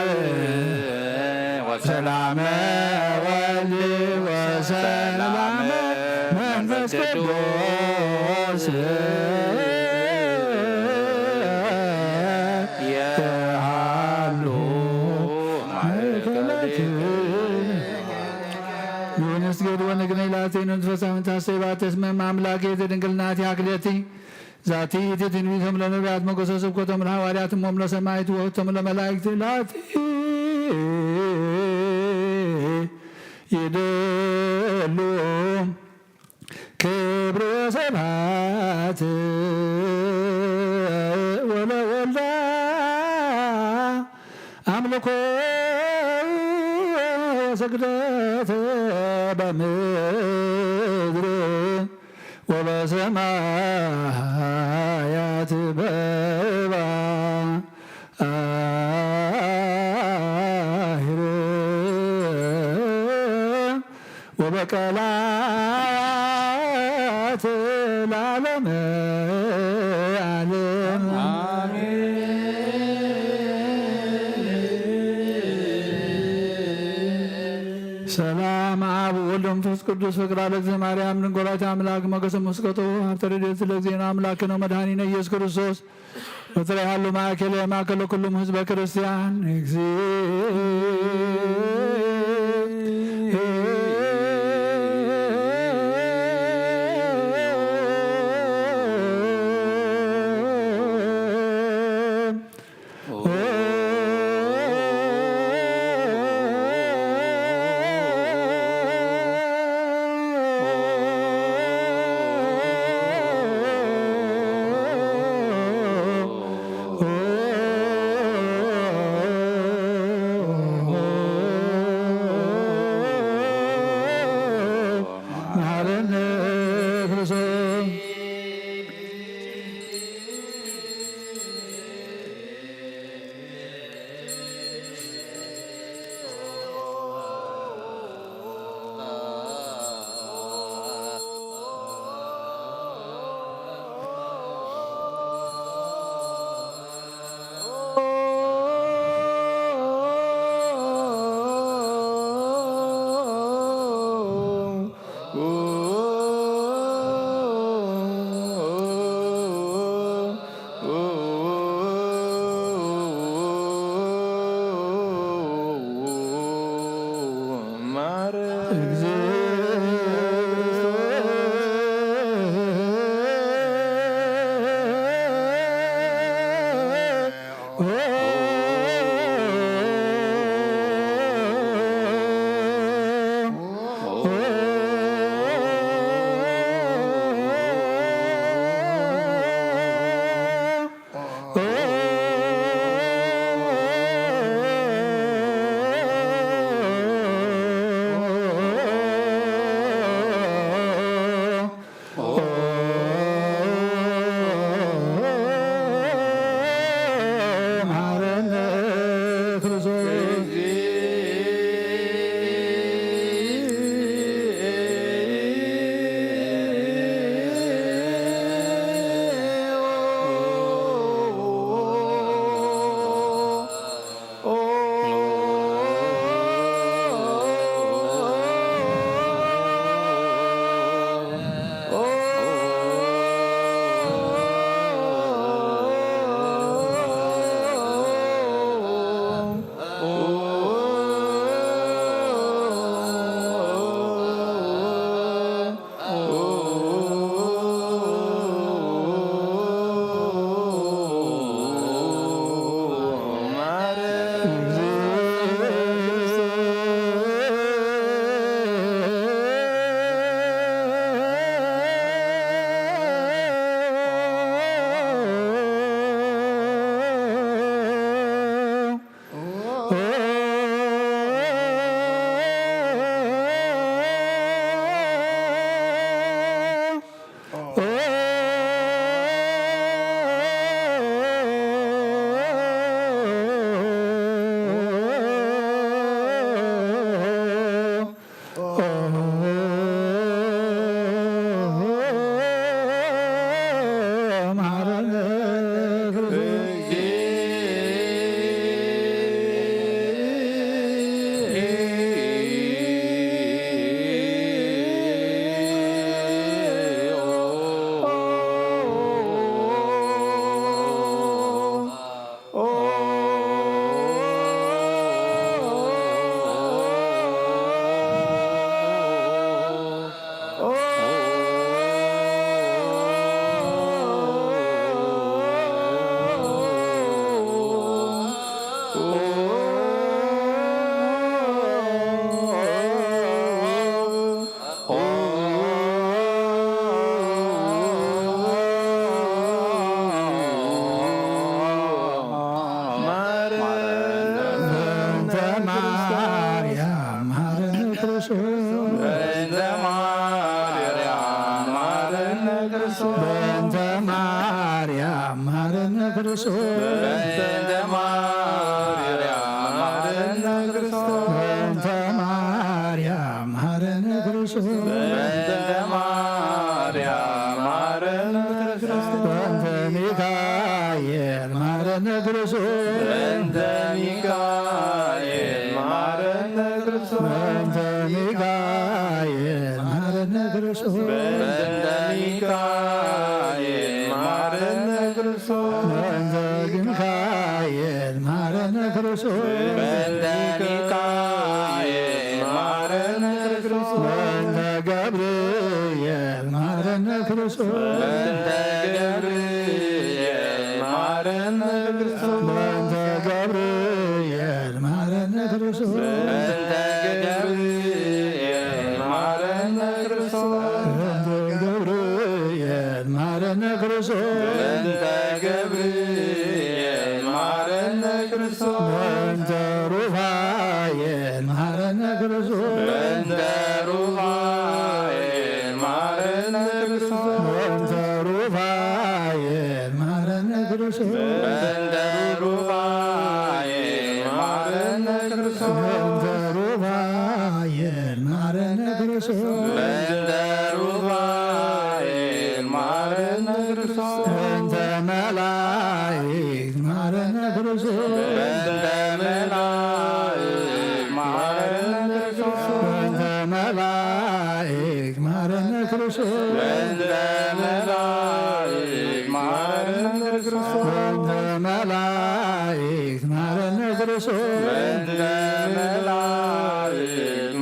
ወሰላም ወልድ ወሰላም መንፈስ ቅዱስ የሃሉ ማእከለክሙ ንስገድ ወንግነ ላቴን እንፈሳምን ታሰባተስ መማምላክ የድንግልናት ያክለቲ ዛቲ ትንቢቶም ለነቢያት መጎሰ ስብኮቶም ለሐዋርያትም ሞም ለሰማዕት ወህቶም ለመላእክት ላቲ ይደ ኩሉ ክብር ወስብሐት ወለወልደ አምልኮ ወስግደት በምድር ወበሰማያት በባሕር ወበቀላት ለዓለመ ዓለም ሰላም አብ ወወልድ ወመንፈስ ቅዱስ ፍቅር ለእግዚእ ማርያም ድንግል አምላክ ሞገሰ መስቀጡ ሀብተ ረድኤት ለእግዚእነ አምላክነ መድኃኒነ ኢየሱስ ክርስቶስ በጥሬ ያሉ ማእከለ ማእከለ ኩሉም ህዝበ ክርስቲያን Oh በእንተ ማርያም መሐረነ ክርስቶስ በእንተ ማርያም መሐረነ ክርስቶስ በእንተ ማርያም መሐረነ ክርስቶስ በእንተ ማርያም መሐረነ ክርስቶስ በእንተ ሚካኤል መሐረነ ክርስቶስ በእንተ ሚካኤል መሐረነ ክርስቶስ በእንተ ሚካኤል መሐረነ ክርስቶስ በእንተ ሚካኤል መሐረነ ክርስቶስ በእንተ ሚካኤል መሐረነ ክርስቶስ በእንተ ሚካኤል መሐረነ ክርስቶስ በእንተ ገብርኤል መሐረነ ክርስቶስ በእንተ ገብርኤል መሐረነ ክርስቶስ በእንተ ገብርኤል መሐረነ ክርስቶስ በእንተ ገብርኤል መሐረነ ክርስቶስ በእንተ ገብርኤል መሐረነ ክርስቶስ በእንተ ገብርኤል መሐረነ ክርስቶስ በእንተ ሩፋኤል መሐረነ ክርስቶስ በእንተ ሩፋኤል መሐረነ ክርስቶስ በእንተ ሩፋኤል መሐረነ ክርስቶስ በእንተ ሩፋኤል መሐረነ ክርስቶስ በእንተ ሩፋኤል መሐረነ ክርስቶስ በእንተ ሩፋኤል መሐረነ ክርስቶስ በእንተ መላእክት መሐረነ ክርስቶስ በእንተ መላእክት መሐረነ ክርስቶስ በእንተ መላእክት መሐረነ ክርስቶስ በእንተ መላእክት መሐረነ ክርስቶስ በእንተ መላእክት መሐረነ ክርስቶስ በእንተ መላእክት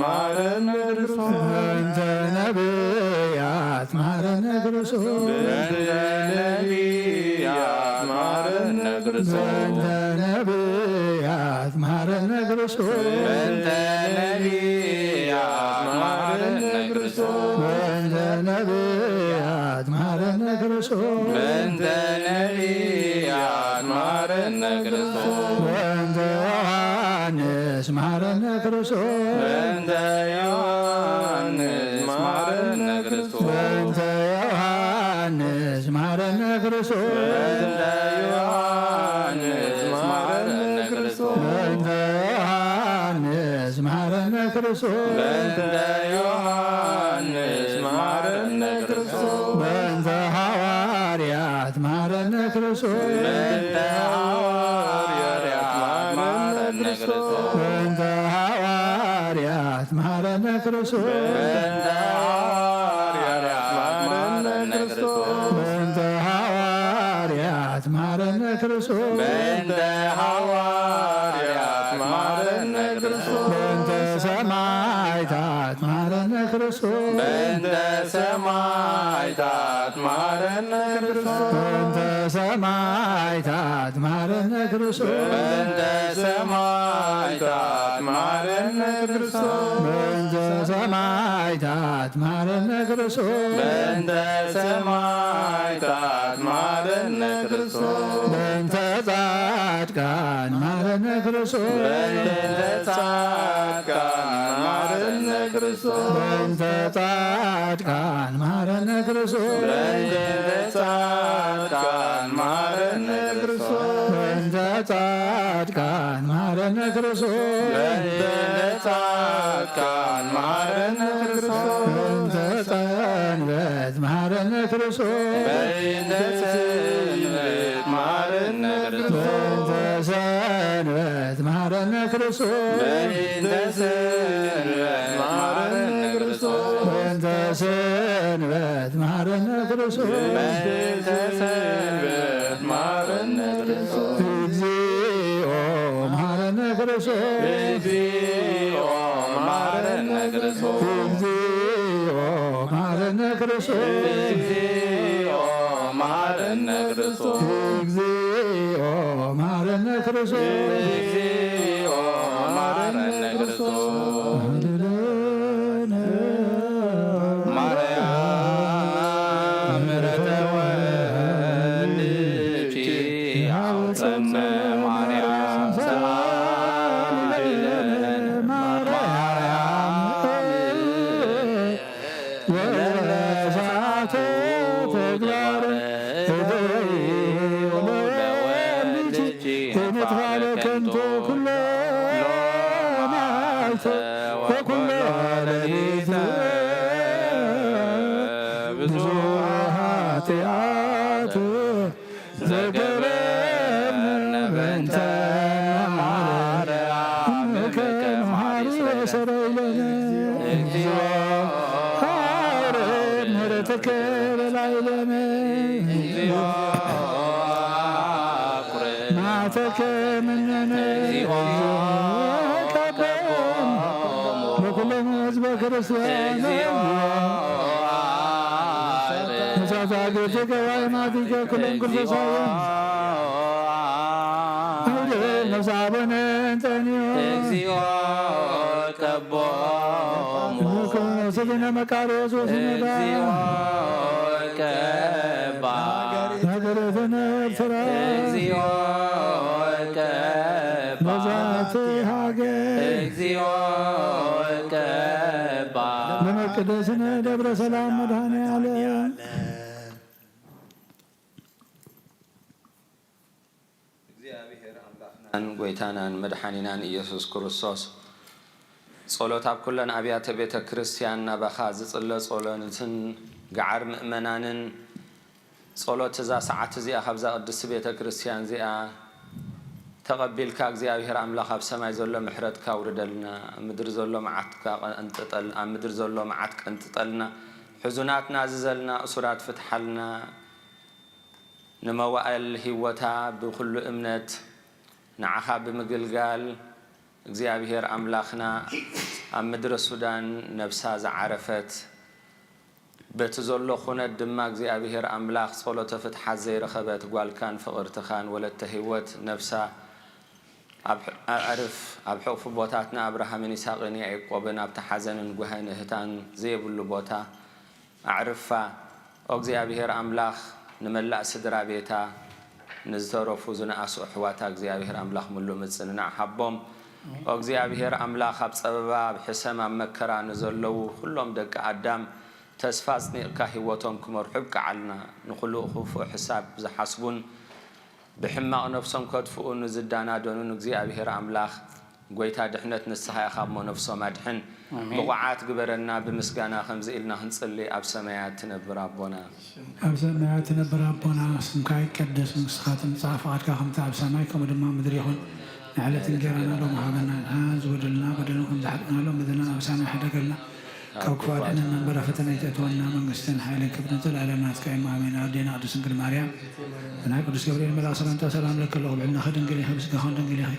መሐረነ ክርስቶስ በእንተ ነቢያት መሐረነ ክርስቶስ በእንተ ነቢያት መሐረነ ክርስቶስ በእንተ ነቢያት መሐረነ ክርስቶስ በእንተ ነቢያት መሐረነ ክርስቶስ በእንተ ነቢያት መሐረነ ክርስቶስ በእንተ ነቢያት መሐረነ ክርስቶስ በእንተ ዮሐንስ መሐረነ ክርስቶስ በእንተ ዮሐንስ መሐረነ ክርስቶስ በእንተ ዮሐንስ መሐረነ ክርስቶስ በእንተ ዮሐንስ መሐረነ ክርስቶስ በእንተ ዮሐንስ መሐረነ ክርስቶስ በእንተ ዮሐንስ መሐረነ ክርስቶስ በእንተ ሐዋርያት መሐረነ ክርስቶስ በእንተ ሐዋርያት መሐረነ ክርስቶስ በእንተ ሐዋርያት መሐረነ ክርስቶስ በእንተ ሐዋርያት መሐረነ ክርስቶስ በእንተ ሐዋርያት መሐረነ ክርስቶስ በእንተ ሐዋርያት መሐረነ ክርስቶስ በእንተ ሰማዕታት መሐረነ ክርስቶስ በእንተ ሰማዕታት መሐረነ ክርስቶስ በእንተ ሰማዕታት መሐረነ ክርስቶስ በእንተ ሰማዕታት መሐረነ ክርስቶስ በእንተ ሰማዕታት መሐረነ ክርስቶስ በእንተ ሰማዕታት መሐረነ ክርስቶስ በእንተ ጻድቃን መሐረነ ክርስቶስ በእንተ ጻድቃን መሐረነ ክርስቶስ በእንተ ጻድቃን መሐረነ ክርስቶስ በእንተ ጻድቃን መሐረነ ክርስቶስ በእንተ ጻድቃን መሐረነ ክርስቶስ በእንተ ጻድቃን መሐረነ ክርስቶስ በእንተ ሰንበት መሐረነ ክርስቶስ በእንተ ሰንበት መሐረነ ክርስቶስ በእንተ ሰንበት መሐረነ ክርስቶስ በእንተ ሰንበት መሐረነ ክርስቶስ በእንተ ሰንበት መሐረነ ክርስቶስ በእንተ ሰንበት መሐረነ ክርስቶስ እግዚኦ መሐረነ ክርስቶስ እግዚኦ መሐረነ ክርስቶስ እግዚኦ መሐረነ ክርስቶስ እግዚኦ መሐረነ ክርስቶስ እግዚኦ መሐረነ ክርስቶስ እግዚኦ መሐረነ ክርስቶስ ማርያም ምሕረተ ወልድኪ አውፀነ ማርያም ሰአሊለነ ወለሳቶ ተግባ ብዙኃት ኃጢአት ዘገበርነ በእንተ ማርያም ከመሃሪ ሰረይለነ እግዚኦ ሐረድ ምሕረትከ በላዕለነ እግዚኦ መዓተከ ምነነ ቀደም በኩሎሙ ሕዝበ ክርስቲያን ነሳሳጌትከ ወአይማቲከ ኩሎም ክርስቶሳውያን አይደል ነሳበነ እንጠኒዮ እግዚኦ ቀቦሙ ስግነ መቃርዮስ ወስነዳ ቀባ ነገረተነ ኤርትራ እግዚኦ ቀባ በዛቲ ሀገር እግዚኦ ቀባ ለመቅደስነ ደብረ ሰላም መድኃኔዓለም ጎይታናን መድኃኒናን ኢየሱስ ክርስቶስ ጸሎት ኣብ ኩለን ኣብያተ ቤተ ክርስቲያን ናባኻ ዝጽለ ጸሎትን ገዓር ምእመናንን ጸሎት እዛ ሰዓት እዚኣ ካብዛ ቅድስቲ ቤተ ክርስቲያን እዚኣ ተቐቢልካ እግዚኣብሔር ኣምላኽ ኣብ ሰማይ ዘሎ ምሕረትካ ውርደልና ኣብ ምድሪ ዘሎ መዓት ቀንጥጠልና ሕዙናትና ዝዘልና እሱራት ፍትሓልና ንመዋእል ህይወታ ብኩሉ እምነት ንዓኻ ብምግልጋል እግዚአብሔር ኣምላኽና ኣብ ምድሪ ሱዳን ነብሳ ዝዓረፈት በቲ ዘሎ ኩነት ድማ እግዚአብሔር ኣምላኽ ጸሎተ ፍትሓት ዘይረኸበት ጓልካን ፍቕርትኻን ወለተ ህይወት ነብሳ ኣብ ሕቑፉ ቦታትና ኣብርሃምን ይስሐቅን ያዕቆብን ኣብቲ ሓዘንን ጉህን እህታን ዘይብሉ ቦታ ኣዕርፋ እግዚአብሔር ኣምላኽ ንመላእ ስድራ ቤታ ንዝተረፉ ዝነኣሱ ኣሕዋታ እግዚአብሔር ኣምላኽ ሙሉእ ምጽንናዕ ሃቦም እግዚአብሔር ኣምላኽ ኣብ ጸበባ ኣብ ሕሰም ኣብ መከራ ንዘለዉ ኩሎም ደቂ ኣዳም ተስፋ ጽኒቕካ ህይወቶም ክመርሑ ብቃዓልና ንኹሉ ክፉእ ሕሳብ ዝሓስቡን ብሕማቕ ነፍሶም ከጥፍኡ ንዝዳናደኑን እግዚአብሔር ኣምላኽ ጎይታ ድሕነት ንስኻ ኢኻ እሞ ነፍሶም ኣድሕን ብቑዓት ግበረና ብምስጋና ከምዚ ኢልና ክንጽሊ ኣብ ሰማያት ትነብር ኣቦና ኣብ ሰማያት ትነብር ኣቦና ስምካ ይቀደስ መንግሥትካ ትምጻእ ፈቃድካ ከምቲ ኣብ ሰማይ ከምኡ ድማ ምድሪ ይኹን ንዕለት እንጀራና ሎሚ ሃበና ዝበደልና በደልና ከም ዝሓጥናሎም በደልና ኣብ ሰማይ ሓደገልና ካብ ክፉ ኣድሕነና እምበር ኣብ ፈተና ይተእትወና መንግስትን ሓይልን ክብርን ዘለዓለም ናትካ እዩ ኣሜን። ኣዴና ቅድስት ድንግል ማርያም ናይ ቅዱስ ገብርኤል መልአክ ሰላምታ ሰላም ለከ ኣለኹ ብዕልና ከድንግል ኢኸ ብስጋኻ ድንግል ኢኸ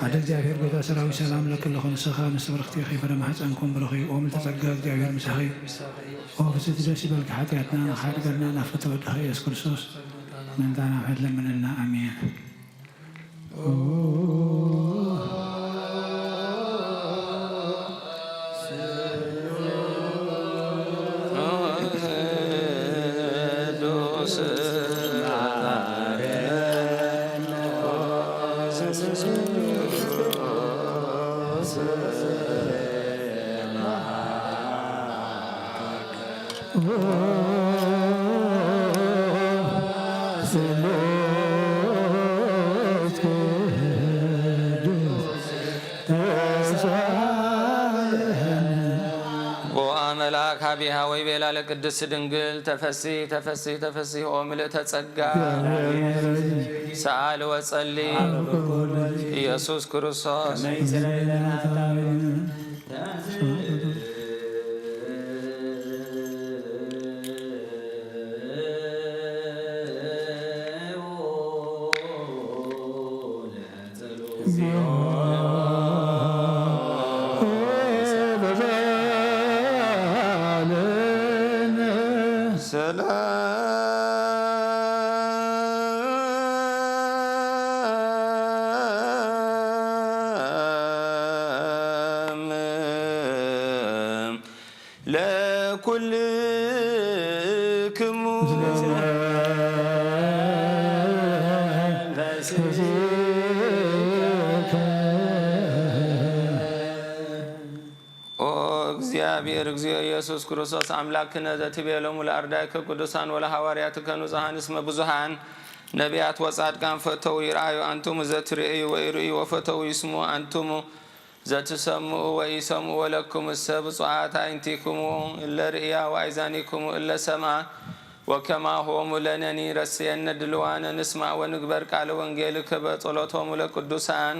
ኣደ እግዚአብሔር ጎይታ ሰራዊት ሰላም ለከ ኣለኹ ንስኻ ንስተበረኽቲ ኢኸ ፍረ ማሕፀንኩም ብሩኽ እዩ ኦም ዝተጸጋ እግዚአብሔር ምሳኺ ኦ ፍጽምቲ ደስ ይበልካ ሓጢአትና ንኻድገልና ናፍረተ ወድኸ ኢየሱስ ክርስቶስ ምንታና ምሕረት ለምንልና ኣሜን። መልአክ ሀቢሃ ወይ ቤላ ለቅድስት ድንግል ተፈሲ ተፈሲ ተፈሲ ኦ ምልእተ ጸጋ ሰአል ወጸሊ ኢየሱስ ክርስቶስ እግዚአብሔር እግዚኦ ኢየሱስ ክርስቶስ አምላክነ ዘትቤሎሙ ለአርዳኢከ ቅዱሳን ወለሐዋርያትከ ንጹሐን እስመ ብዙኃን ነቢያት ወጻድቃን ፈተው ይርአዩ አንቱሙ ዘትርእዩ ወይርእዩ ወፈተው ይስሙ አንቱሙ ዘትሰምዑ ወኢሰምዑ ወለኩም እሰብ ብፁዓት ዓይንቲክሙ እለ ርእያ ወአይዛኒክሙ እለ ሰምዓ ወከማሆሙ ለነኒ ረስየነ ድልዋነ ንስማዕ ወንግበር ቃለ ወንጌልከ በጸሎቶሙ ለቅዱሳን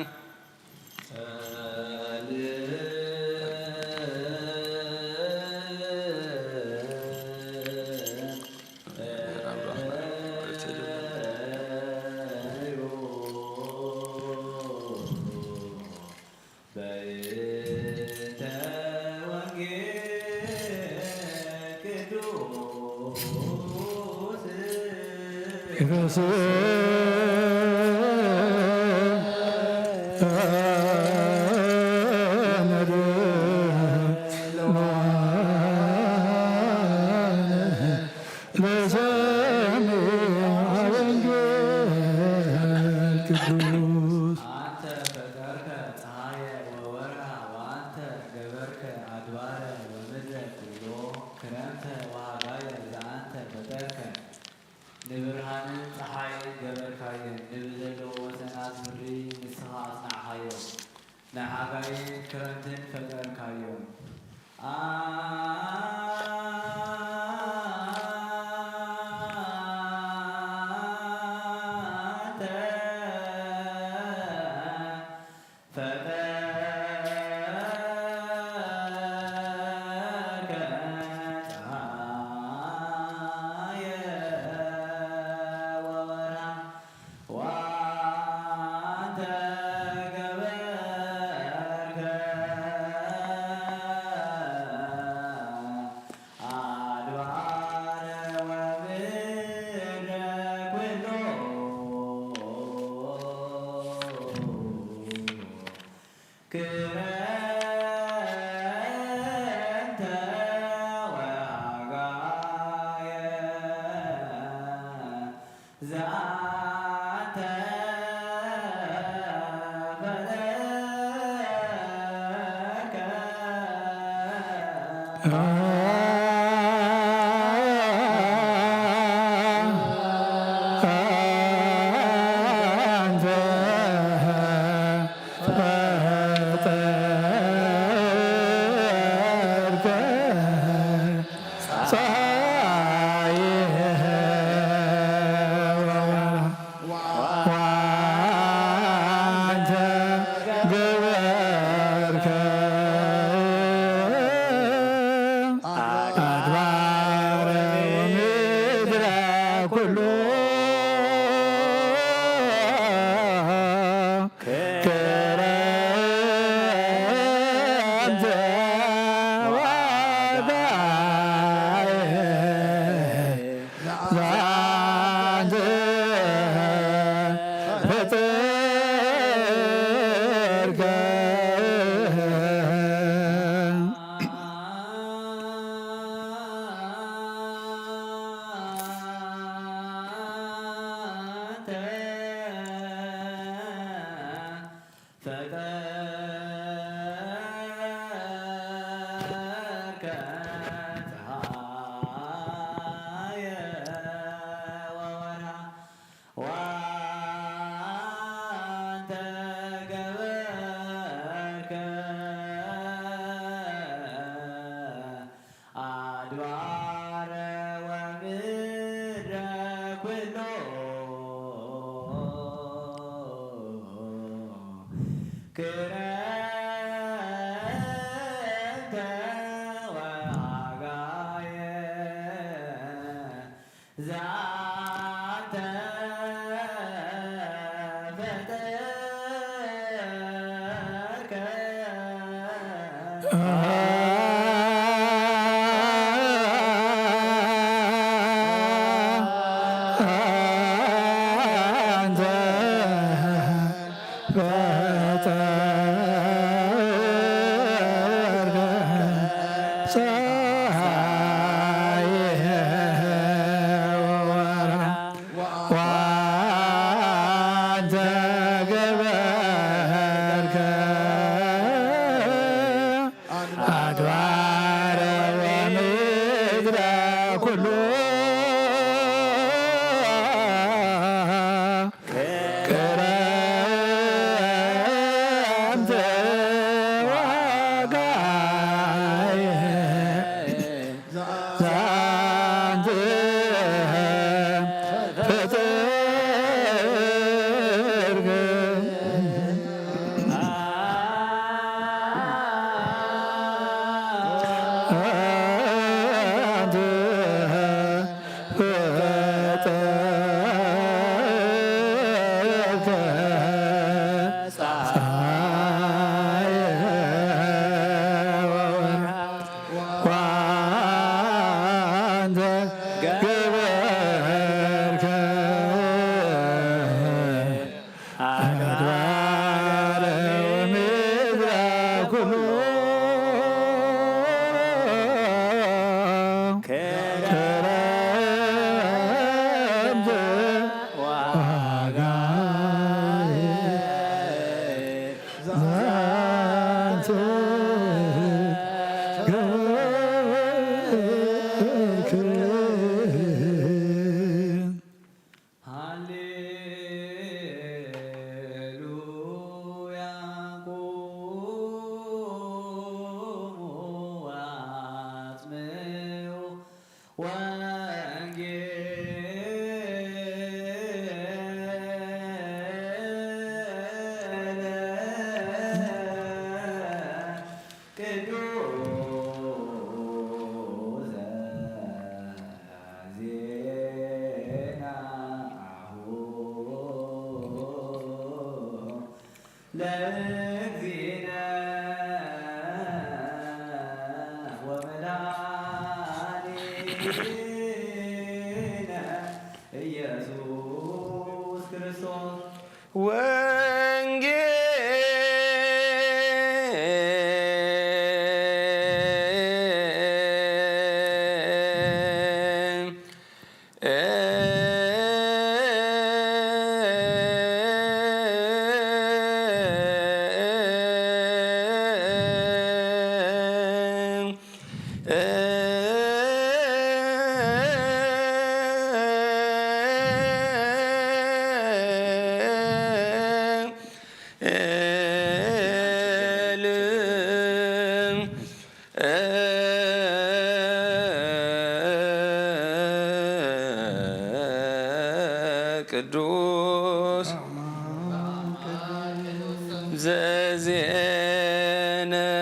ቅዱስ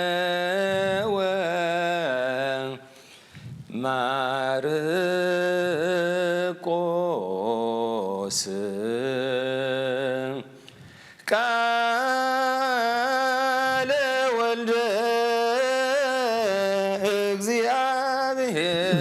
ዘዜነወ ማርቆስ ቃለ ወልደ እግዚአብሔር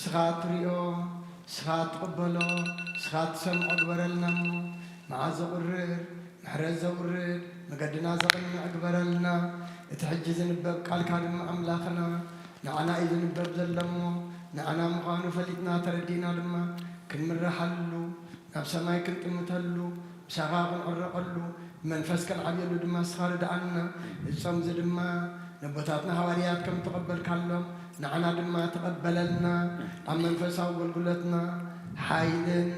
ስኻት ሪኦ ስኻት ቅበሎ ስኻት ሰምዖ ግበረልና መዓዝ ዘቁርር ምሕረት ዘቁርር መገድና ዘቕንዕ ግበረልና እቲ ሕጂ ዝንበብ ቃልካ ድማ ኣምላኽና ንዓና እዩ ዝንበብ ዘለሞ ንዓና ምዃኑ ፈሊጥና ተረዲና ድማ ክንምራሓሉ ናብ ሰማይ ክንጥምተሉ ምሳኻ ክንዕረቐሉ መንፈስ ክንዓብየሉ ድማ ስኻ ርድኣና እጾምዚ ድማ ነቦታትና ሃዋርያት ከም ተቐበልካሎም ንዓና ድማ ተቐበለልና ኣብ መንፈሳዊ ኣገልግሎትና ሓይልን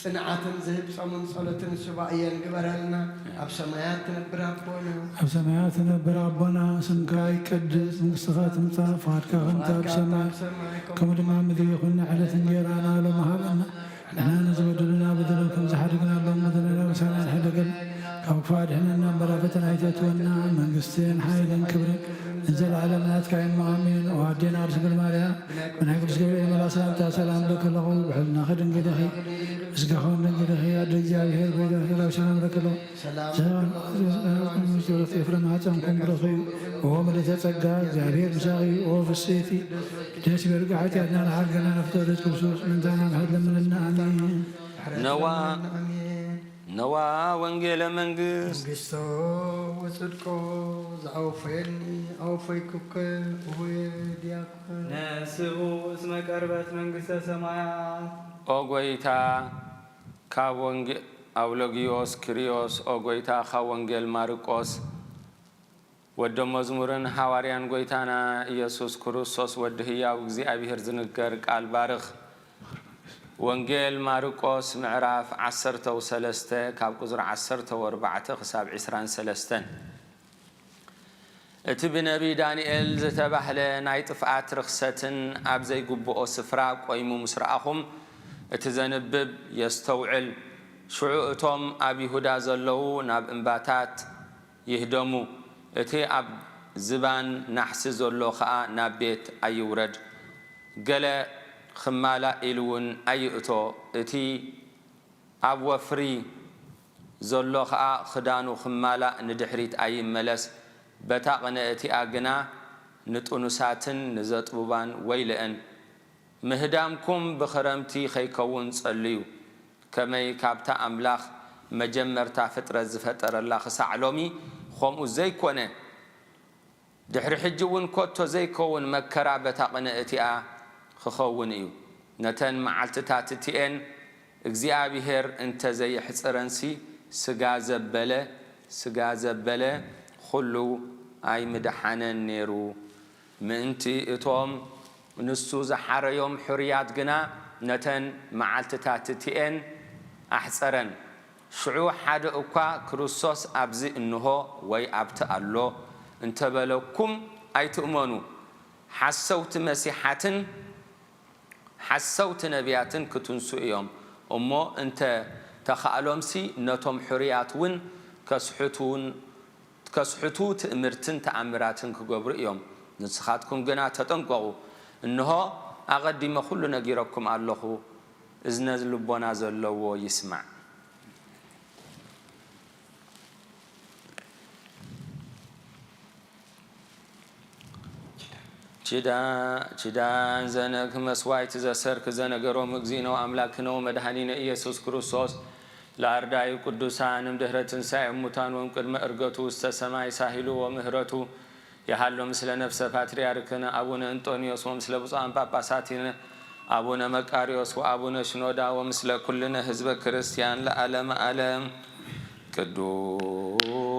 ጽንዓትን ዝህብ ጾምን ጸሎትን ሱባኤን ግበረልና ኣብ ሰማያት ትነብር ኣቦና ኣብ ሰማያት ትነብር ኣቦና ስምካ ይቀድስ መንግሥትኻ ትምጻእ ፈቃድካ ከምቲ ኣብ ሰማይ ከምኡ ድማ ምድሪ ይኹን ዕለት እንጀራና ሎሚ ሃበና ንሕና ንዝበደሉና በደሎም ከም ዝሓድግናሎም በደለና ወሰናን ሕደገል ካብ ክፉእ ኣድሕነና እምበራ ፈተና ኣይተእትወና መንግስትን ሓይልን ክብርን ንዘለዓለም ናትካ ኣሜን። ወኣዴና ድንግል ማርያም ብናይ ቅዱስ ገብርኤል መልኣክ ሰላምታ ሰላም ለከለኹ ብሕልና ኸድንግድኺ ምስጋኻውን ድንግድኺ ኣደ እግዚኣብሔር ቤዳኺራዊ ሰላም ለከሎ ኤፍሬም ሃፀንኩም ብረኸዩ ኦ ምልዕተ ጸጋ እግዚኣብሔር ምሳኺ ኦ ፍሴቲ ደስ ይበልካ ሓጢኣትና ንሓርገና ነፍተወለት ክርስቶስ ምንታና ንሕድ ለምንና ኣሜን። ነዋ نوا وانجيل منجس መንግስቶ ወጽድቆ ዘአውፈየኒ አውፈይኩከ ወዲያኮን ነስኡ እስመ ቀርበት መንግሥተ ሰማያት أوغويتا كاونج أولوغيوس كريوس أوغويتا خاونجل ماركوس ودو مزمورن حواريان غويتانا يسوس كروسوس ودهيا وغزي أبيهر زنقر قال بارخ وانجيل ماركوس معراف 13 كاب قزر 14 خساب 23 እቲ ብነቢ ዳንኤል ዝተባህለ ናይ ጥፍኣት ርክሰትን ኣብ ዘይግብኦ ስፍራ ቆይሙ ምስ ረኣኹም እቲ ዘንብብ የስተውዕል ሽዑ እቶም ኣብ ይሁዳ ዘለዉ ናብ እምባታት ይህደሙ እቲ ኣብ ዝባን ናሕሲ ዘሎ ኸዓ ናብ ቤት ኣይውረድ ገለ ክማላ ኢሉ እውን ኣይእቶ እቲ ኣብ ወፍሪ ዘሎ ኸዓ ክዳኑ ክማላ ንድሕሪት ኣይመለስ بتا قنأتي أجنا نتونساتن نزطبوبان ويلئن مهدامكم بخرمتي خيكون صليو كما يكابتا أملاخ مجمرتا فترة زفتر الله خسعلومي خوم زي كونه دحر حجون كوتو زي كون مكرا بتا قنأتي خخون إيو نتن معلتتاتتين اجزيابيهر انت زي حصرنسي سغا زبله خلو أي مدحنا نيرو منتي إتوم نسو زحر يوم حريات جنا نتن معلتتاتتين أحسرن شعو حد أكوا كروسوس أبزي إنه وي أبت الله انتبلوكم أي تؤمنوا حسوت مسيحاتن حسوت نبياتن كتنسو يوم أمو أنت تخالوم سي نتوم حريات ون كسحتون كسحتو تأمرتن تأمراتن كجبر يوم نسخاتكم جنا تتنقوا إنه أغدي ما كلنا جيركم الله إذن لبنا زلوا يسمع جدا زنك مسوايت زسرك زنجرو مجزينو أملاكنا ومدهنين يسوع كروسوس لأرداء قدوسان مدهرة ساعة متان ومقدم أرغتو استسماء ساحلو ومهرتو يحلو مثل نفس باترياركنا أبونا أنطونيوس ومثل بصان باباساتنا أبونا مكاريوس وأبونا شنودا ومثل كلنا حزب كريستيان لألم ألم قدوس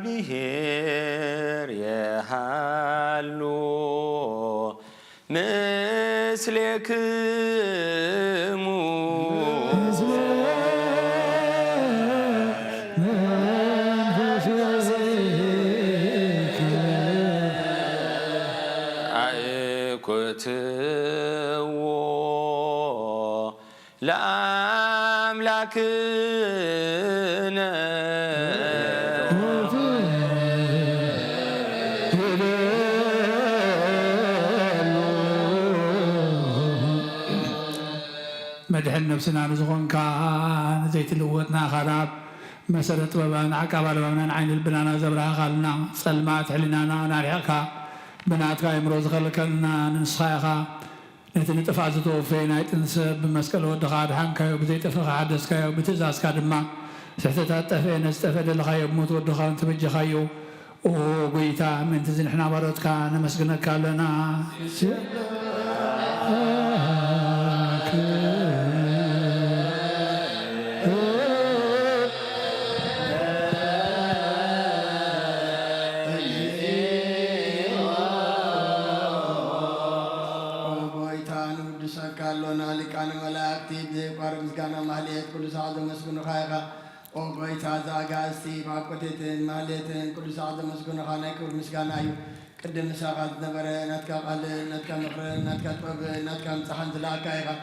ለእግዚአብሔር የሃሉ ምስሌክሙ አእኩትዎ ለአምላክነ مدحن نفسنا نزغنك زيت اللوتنا خراب مسألة طبابان عقاب لبابنا عين البنانا زبرها خالنا سلمات حلنا نارحكا بناتك يمروز خلقنا ننسخايخا نتنطفع زتوفينا يتنسب بمسكال ودخاد حنكا وبزيت فخا حدثكا وبتزاسكا دما سحتتات تفين استفد لخا يموت ودخان تبجي خايو وقويتا من تزين احنا بارتكا نمسكنك لنا وقيت هذا قاستي ما قتت مالتين كل ساعة مسكون خانك والمسكان أيو قدم ساقات نبرة نتكا قل نتكا مقرر نتكا طب نتكا امتحان تلاقايها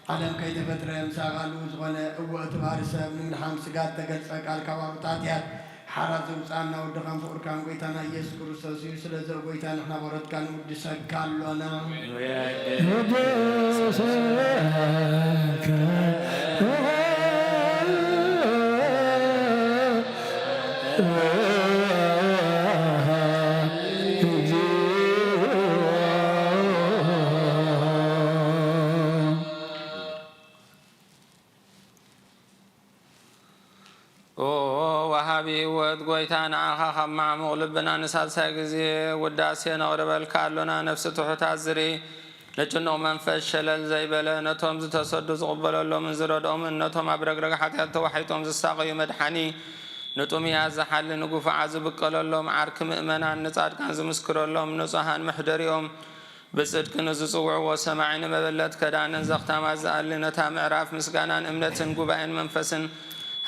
عالم كيد فترة مساقا لوز غنى قوة بارسة من حام سقات تقلسك على كوابطاتها حرات وصانا ودخان فوركان قيتانا يسوع كريستوس يسلزر قيتانا احنا برد كان ودسك كالونا وهابي قويتانا عاخا مع مغلبنا نسال ساقزي وداسينا وربال كالونا نفس تحت عزري لجنو منفش شلل زي بلا نتوم زتسدو زغبلو اللو من زردهم نتوم عبرقرق حتى توحيتهم زستاقي مدحاني نتوم يازحال نقوف عزب قللهم عارك مؤمنا نصاد كان زمسكر اللهم نصحان محدريهم بصدق نزصوع وسمعين مبلت كدان زختام عزال نتا معراف مسكانان امنتن قبائن منفسن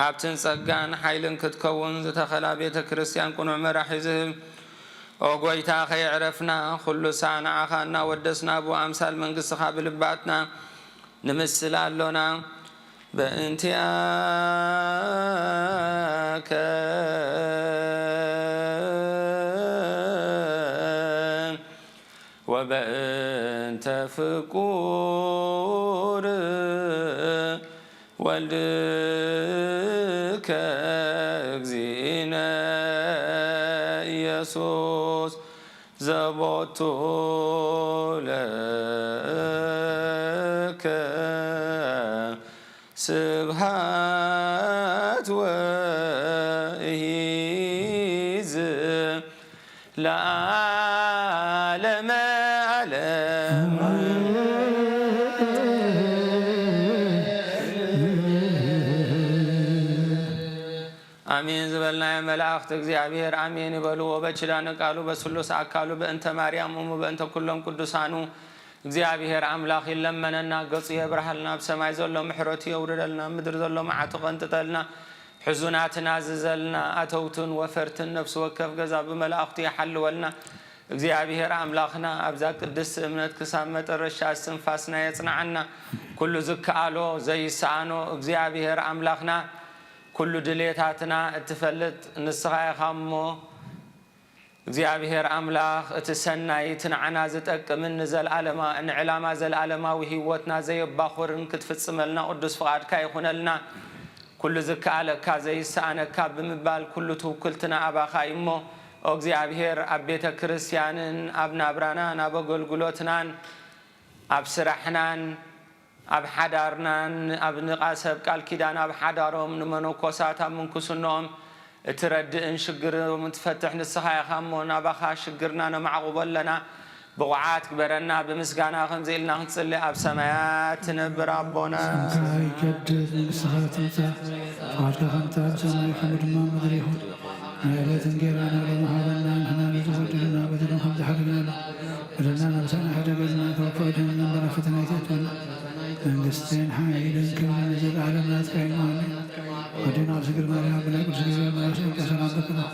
هابتن صقان حيلن كتكون زتخلا بيت كريستيان كنو مراح يزهم وقويتا خي عرفنا كل ساعة عخانا ودسنا بو أمثال من قصة بلباتنا نمثل لنا بانتياك وبأنت فقور والدك اجزينا يسوس زبط لك سبحات وإيز لعالم علم آمين زبلنا يا ملاخت እግዚአብሔር آمين ይበሉ ወበችላን ቃሉ በስሉስ አካሉ በእንተ ማርያም በእንተ ኩሎም ቅዱሳኑ እግዚአብሔር አምላክ ይለመነና ገጽ የብርሃንና በሰማይ ዘሎ ምሕረት ይወርደልና ምድር ዘሎ መዓት ቀንጥጠልና حزناتنا زلنا أتوتن وفرتن نفس وكف جزا بملاختي حلولنا እግዚአብሔር አምላክና አብዛ ቅድስ እምነት ከሳመተ ረሻ ስንፋስና ያጽናና ኩሉ ዝካአሎ ዘይሳአኖ እግዚአብሔር አምላክና ኩሉ ድሌታትና እትፈልጥ ንስኻይኻሞ እግዚአብሔር አምላክ እትሰናይትን ዓና ዝጠቅምን ዘለዓለማ እንዕላማ ዘለዓለማዊ ህይወትና ዘይባኹርን ክትፍጽመልና ቅዱስ ፍቃድካ ይኹነልና ኩሉ ዝካአለካ ዘይሳአነካ ብምባል ኩሉ ትውክልትና አባኻ ይሞ እግዚአብሔር አቤተ ክርስቲያንን አብናብራናን አበገልግሎትናን አብስራሕናን አብሓዳርናን አብንቃሰብ ቃል ኪዳን አብሓዳሮም ንመነኮሳት ምንኩስኖም እትረድእን ሽግሮም ትፈትሕ ንስኻይኻሞ ናባኻ ሽግርና ነማዕቁበለና بوعات كبرنا بمسجانا خمزة إلنا خنصلي أب سمايات نبر أبونا يجدد من الصخرة تنسى فارك خمسة أب سماي خمر ما مدريهم لا تنقرانا ولا محاولنا نحن نتفضلنا بدلهم خمسة حرقنا بدلنا نبسنا حرقنا توفيدنا من برفتنا يتتونا ننقستين حايدا كمنا نزل على الناس كايماني ودينا رسكر ماريا بنا كرسكر ماريا سيكا سلام بكنا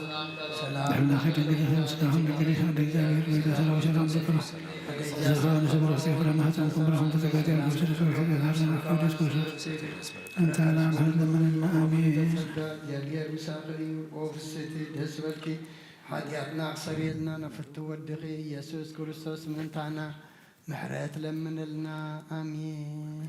نحن خير نقريها وسكاهم نقريها نقريها وإذا سلام سلام بكنا زخان سبر استغفر ما هتنكم برحمة تكاتير وسر سر حقا هارنا كودس كوسر أنت على محمد من آمين يلير مساقري وفستي دسبلكي حاجاتنا عصريلنا نفتو ودقي يسوس كريستوس من تانا محرات لمن لنا آمين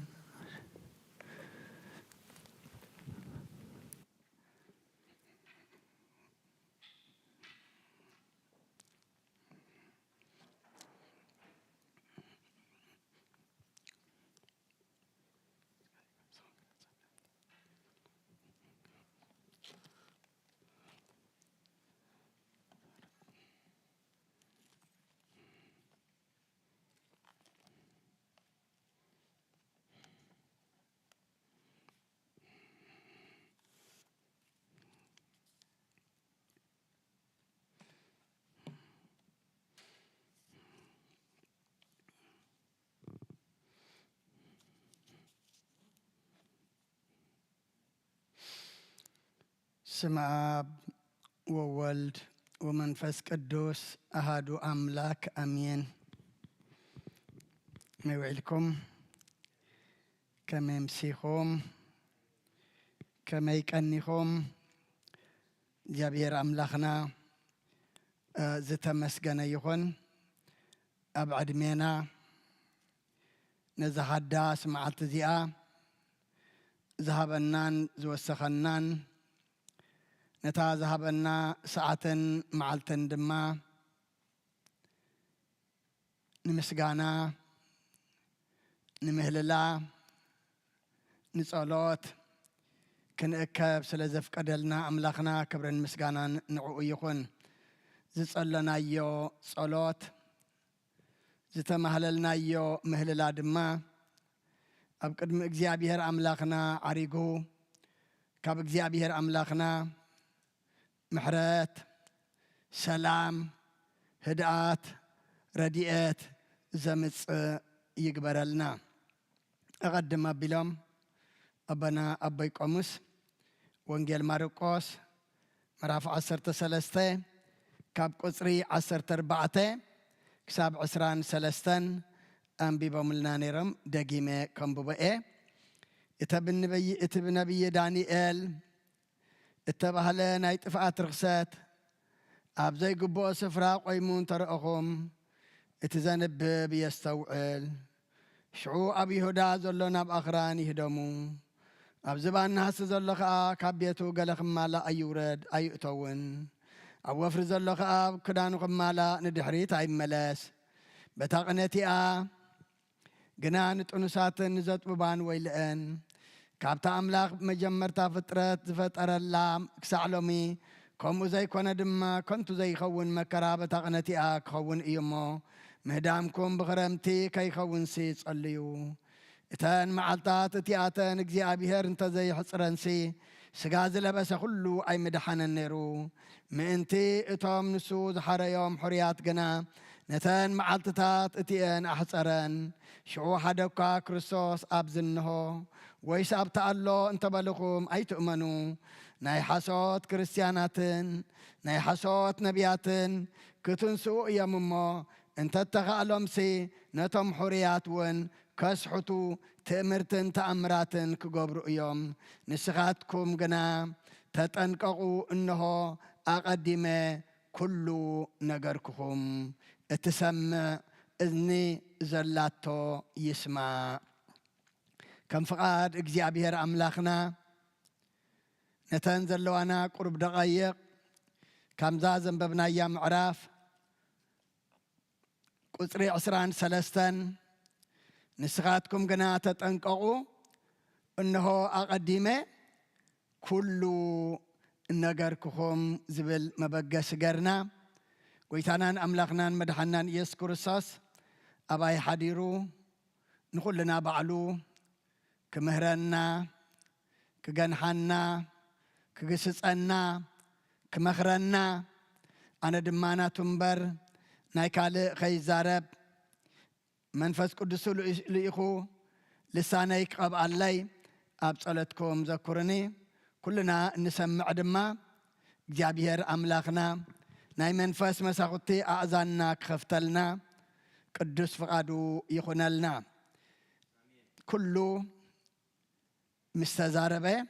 ስመ አብ ወወልድ ወመንፈስ ቅዱስ አሃዱ አምላክ አሜን። መውዒልኩም ከመምሲኹም ከመይቀኒኹም እግዚአብሔር አምላክና ዝተመስገነ ይኹን። ኣብ ዕድሜና ነዛ ሓዳስ መዓልቲ እዚኣ ዝሃበናን ዝወሰኸናን ነታ ዝሃበና ሰዓትን መዓልትን ድማ ንምስጋና ንምህልላ ንጸሎት ክንእከብ ስለ ዘፍቀደልና ኣምላኽና ክብርን ምስጋናን ንዕኡ ይኹን። ዝጸለናዮ ጸሎት ዝተማህለልናዮ ምህልላ ድማ ኣብ ቅድሚ እግዚአብሔር ኣምላኽና ዓሪጉ ካብ እግዚአብሔር ኣምላኽና ምሕረት፣ ሰላም፣ ህድኣት፣ ረድኤት ዘምጽእ ይግበረልና። أقدم أبيلام أبنا أبي قاموس وانجيل ماركوس مرافع 13 كاب قصري 14 كساب 23 أنبيبهم لنا نيرم دقيمة كمبوبئة اتب نبي دانيال اتبهله ناي طفات رخصات أبزي قبو سفراق ويمون ترأخهم اتزنب بيستوعل شعو أبي هدا زلنا بأخران يهدمو أبزبان ناس زلخا كابيتو قلخ مالا أيورد أيؤتون أوفر زلخا كدانو خمالا ندحريت أي ملاس بتاقنتي جنان تونساتن نزت ببان ويلئن كابتا أملاق مجمرتا فترات فتر اللام كسعلومي كومو زي كونا دما كنتو زي خون مكرابة تاقنتي خون إيمو مهدامكم بغرمتي كي خون سي تصليو إتان معلطات تياتن اكزيابيهر انت زي حصرنسي سقاز لبس كلو أي مدحان النيرو مئنتي اتام نسو زحر يوم حريات قنا نتان معلطات اتيان أحصرن شعو حدوكا كريستوس أبزنهو ويس أبتألو انت بلقوم أي تؤمنو ناي حصوت كريستياناتن ناي حصوت نبياتن كتنسو يممو انت تغالهم سي نتم حريات ون كسحتو تأمرتن تأمراتن كقبرو يوم نسخاتكم جنا تتنققو انه أقدمه كلو نجركم اتسمع اذني زلاتو يسمع كم فقاد اكزيابير أملاخنا نتنزل لو أنا قرب دقايق كم زازم ببنا أيام عراف قصري 23 نسخاتكم جنا تتنققوا انه أقدمه كلو نجركم زبل مبقى سجرنا ويتانان أملاخنا مدحنان يسكر الساس أباي حديرو نقول لنا بعلو كمهرنا كجنحنا كجسسنا كمخرنا أنا دمانا تنبر نايكال خيزارب منفس قدسو لإخو لسانيك قب علي أبصلتكم ذكرني كلنا نسمع دما جابير أملاخنا ناي منفس مساقتي أعزاننا كخفتلنا قدس فقادو يخونلنا كله مستزاربه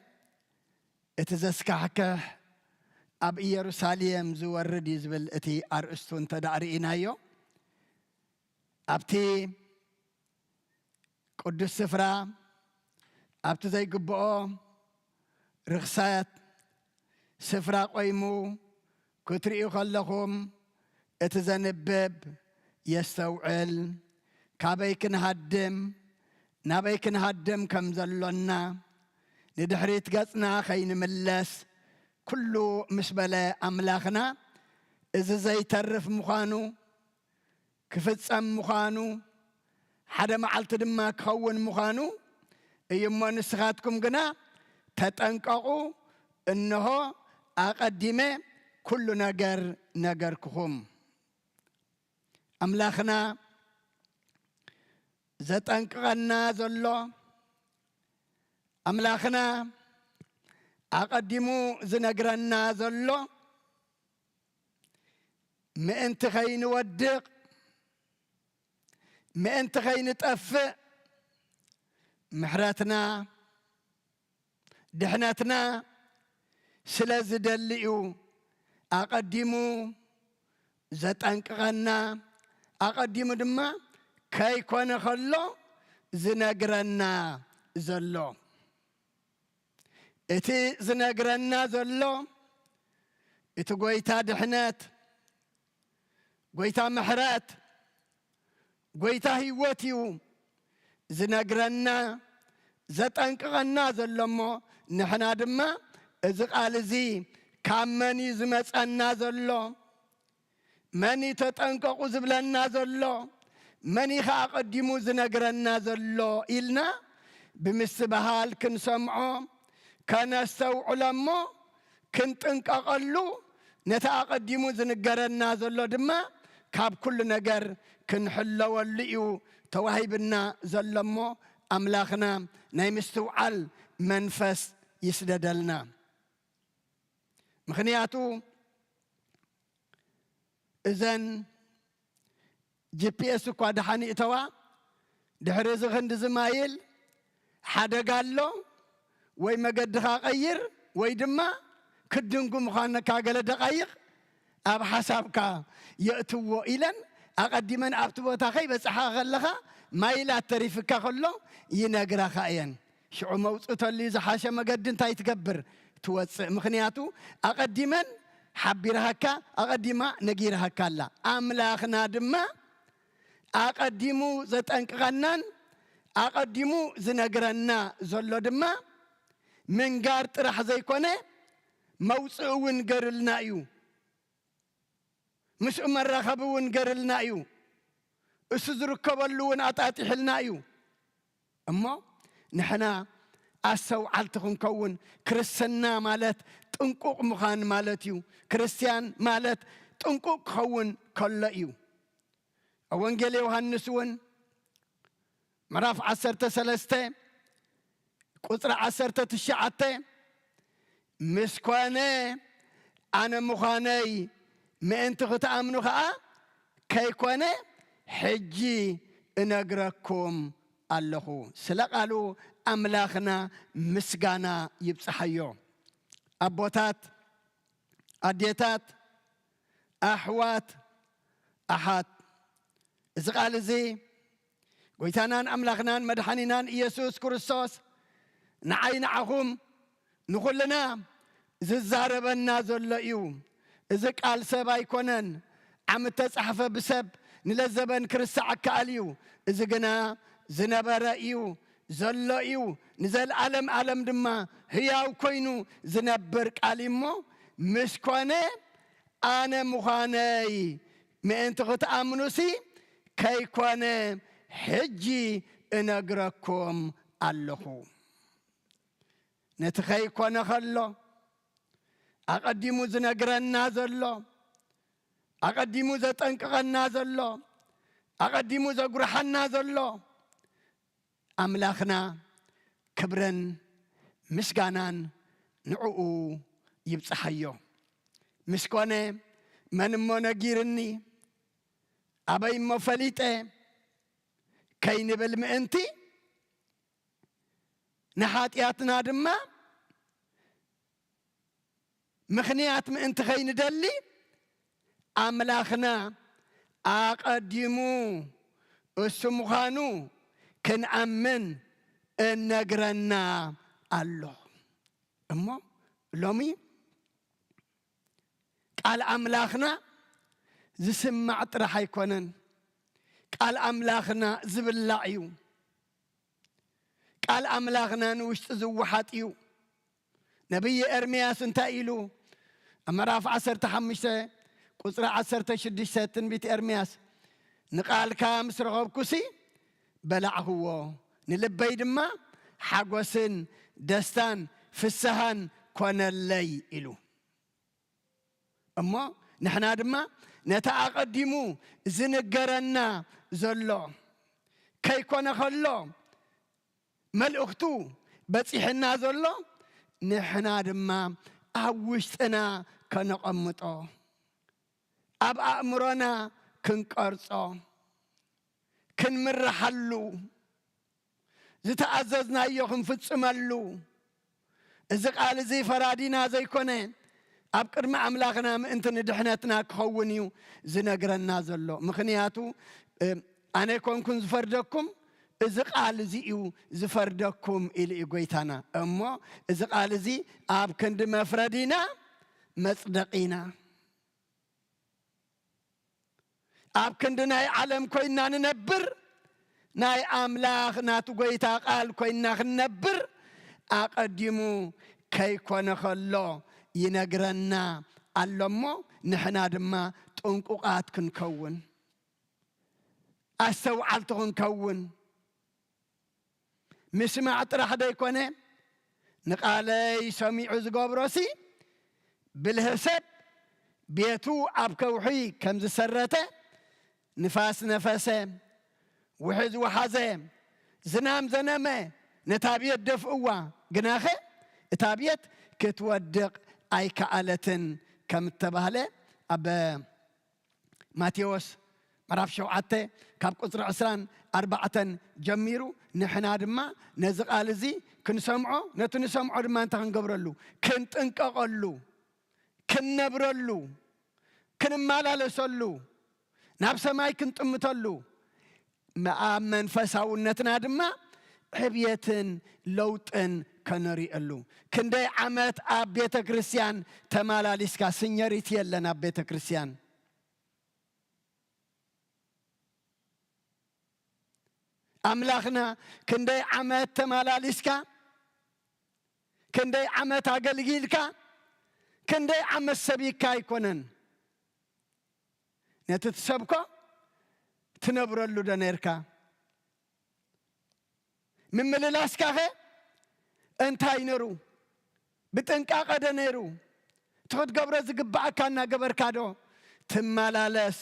اتزسكحك أب يروساليم زورد يزبل اتي أرستون تدارينايو أبتي قدس سفرا أبتي زي قبؤو رخصات سفرا قيمو كتريو خلقهم اتزنبب يستوعل كابيكن هدم نابيكن هدم كم زلونا ندحريت قصنا خين ملس كله مسبلة أملاخنا إذا زي ترف مخانو كفتسم مخانو حدا معلت دما كخون مخانو يما نسخاتكم قنا تتنققوا إنه أقدمه كل نجركم أملاخنا زتنققنا زلو أملاخنا أقدمو زنقرنا زلو مئنت خين ودق مئنت خين تأفئ محراتنا دحناتنا سلاز دلئو أقدمو زتنققنا أقدمو دما كي كون خلو زنقرنا زلو اتي زنقرنا زلو اتي قويتا دحنات قويتا محرات قويتا هيوتيو زنقرنا زتنققنا زلمو نحنا دما ازق آلزي كامني زمسأنا زلو مني تتنققو زبلنا زلو مني خا قدمو زنقرنا زلو إلنا بمسبهال كنسمعو كنستوعو لمو كنتنققلو نتا قدمو زنقرنا زلو دما كاب كل نقر كنحلو اللئيو توهيبنا زلمو أملاخنا نايمستوعل منفس يسددلنا مخنياتو إذن GPS እኳ ድሓኒ እተዋ ድሕሪ ዝኽንዲ ዝማይል ሓደ ጋሎ ወይ መገድኻ ቀይር ወይ ድማ ክድንጉ ምዃንካ ገለ ደቃይቕ ኣብ ሓሳብካ የእትዎ ኢለን ኣቐዲመን ኣብቲ ቦታ ከይበፅሓ ከለኻ ማይላት ተሪፍካ ከሎ ይነግራኻ እየን ሽዑ መውፅእተሉ ዝሓሸ መገዲ እንታይ ትገብር ትወፅእ ምክንያቱ ኣቐዲመን ሓቢርሃካ ኣቐዲማ ነጊርሃካ ኣላ ኣምላኽና ድማ ኣቐዲሙ ዘጠንቅቐናን ኣቐዲሙ ዝነግረና ዘሎ ድማ ምንጋር ጥራሕ ዘይኮነ መውፅእ እውን ገርልና እዩ ምስኡ መራኸቢ እውን ገርልና እዩ እሱ ዝርከበሉ እውን ኣጣጢሕልና እዩ እሞ ንሕና ኣሰውዓልቲ ክንከውን ክርስትና ማለት ጥንቁቕ ምዃን ማለት እዩ ክርስቲያን ማለት ጥንቁቕ ክኸውን ከሎ እዩ ወንጌል ዮሐንስ እውን ምዕራፍ 13 ቁጥሪ 19 ምስኮነ ኣነ ምዃነይ ምእንቲ ክትኣምኑ ከዓ ከይኮነ ሕጂ እነግረኩም ኣለኹ ስለ ቃሉ ኣምላኽና ምስጋና ይብፅሓዮ ኣቦታት ኣዴታት ኣሕዋት ኣሓት እዚ ቃል እዚ ጎይታናን ኣምላኽናን መድሓኒናን ኢየሱስ ክርስቶስ ንዓይ ንዓኹም ንኹልና ዝዛረበና ዘሎ እዩ እዚ ቃል ሰብ ኣይኮነን ዓመት ተጻሕፈ ብሰብ ንለዘበን ክርስዕ ኣከኣል እዩ እዚ ግና ዝነበረ እዩ ዘሎ እዩ ንዘለዓለም ዓለም ድማ ህያው ኮይኑ ዝነብር ቃል እሞ ምስ ኮነ ኣነ ምዃነይ ምእንቲ ክትኣምኑሲ ከይኮነ ሕጂ እነግረኩም ኣለኹ ነቲ ከይኮነ ከሎ ኣቐዲሙ ዝነግረና ዘሎ ኣቐዲሙ ዘጠንቅቐና ዘሎ ኣቐዲሙ ዘጉርሓና ዘሎ ኣምላኽና ክብረን ምስጋናን ንዕኡ ይብፅሓዮ ምስ ኮነ መን እሞ ነጊርኒ ኣበይ እሞ ፈሊጠ ከይንብል ምእንቲ ንሓጢኣትና ድማ ምኽንያት ምእንቲ ከይንደሊ ኣምላኽና ኣቐዲሙ እሱ ምዃኑ ክንኣምን እነግረና ኣሎ እሞ ሎሚ ቃል ኣምላኽና ዝስማዕ ጥራሕ ኣይኮነን ቃል ኣምላኽና ዝብላዕ እዩ ቃል ኣምላኽና ንውሽጢ ዝወሓጥ እዩ ነቢይ ኤርምያስ እንታይ ኢሉ ምዕራፍ 15 ቁፅሪ 16 ትንቢት ኤርምያስ ንቃልካ ምስ ረኸብኩሲ በላዕኽዎ ንልበይ ድማ ሓጎስን ደስታን ፍስሃን ኮነለይ ኢሉ እሞ ንሕና ድማ ነታ ኣቐዲሙ ዝንገረና ዘሎ ከይኮነ ከሎ መልእኽቱ በፂሕና ዘሎ ንሕና ድማ ኣብ ውሽጥና ከነቐምጦ ኣብ ኣእምሮና ክንቀርጾ ክንምርሓሉ ዝተኣዘዝናዮ ክንፍጽመሉ እዚ ቃል እዚ ፈራዲና ዘይኮነ ኣብ ቅድሚ ኣምላኽና ምእንቲ ንድሕነትና ክኸውን እዩ ዝነግረና ዘሎ ምክንያቱ ኣነ ኮንኩን ዝፈርደኩም እዚ ቃል እዚ እዩ ዝፈርደኩም ኢሉ እዩ ጎይታና እሞ እዚ ቃል እዚ ኣብ ክንዲ መፍረዲና መጽደቂና ኣብ ክንዲ ናይ ዓለም ኮይና ንነብር ናይ ኣምላኽ ናቱ ጎይታ ቃል ኮይና ክንነብር ኣቐዲሙ ከይኮነ ከሎ ይነግረና ኣሎ እሞ ንሕና ድማ ጥንቁቃት ክንከውን ኣስተውዓልቲ ክንከውን ምስማዕ ጥራሕ ደይኮነ ንቃለይ ሰሚዑ ዝገብሮሲ ብልህ ሰብ ቤቱ ኣብ ከውሒ ከም ዝሰረተ ንፋስ ነፈሰ ውሕዝ ወሓዘ ዝናም ዘነመ ነታ ቤት ደፍእዋ ግናኸ እታ ቤት ክትወድቕ ኣይከኣለትን ከም እተባህለ ኣብ ማቴዎስ ምዕራፍ 7 ካብ ቁፅሪ 24 ጀሚሩ ንሕና ድማ ነዚ ቃል እዚ ክንሰምዖ ነቲ ንሰምዖ ድማ እንታይ ክንገብረሉ ክንጥንቀቐሉ ክንነብረሉ ክንመላለሰሉ ናብ ሰማይ ክንጥምተሉ ኣብ መንፈሳውነትና ድማ ዕብየትን ለውጥን ከነሪአሉ ክንደይ ዓመት ኣብ ቤተ ክርስቲያን ተመላሊስካ ስኘሪት የለን ኣብ ቤተ ክርስቲያን ኣምላኽና ክንደይ ዓመት ተመላሊስካ ክንደይ ዓመት ኣገልጊልካ ክንደይ ዓመት ሰቢካ ኣይኮነን ነቲ ትሰብኮ ትነብረሉ ዶ ነርካ ምምልላስካ ኸ እንታይ ነሩ ብጥንቃቐ ዶ ነሩ ትኽትገብሮ ዝግባእካ እናገበርካ ዶ ትመላለስ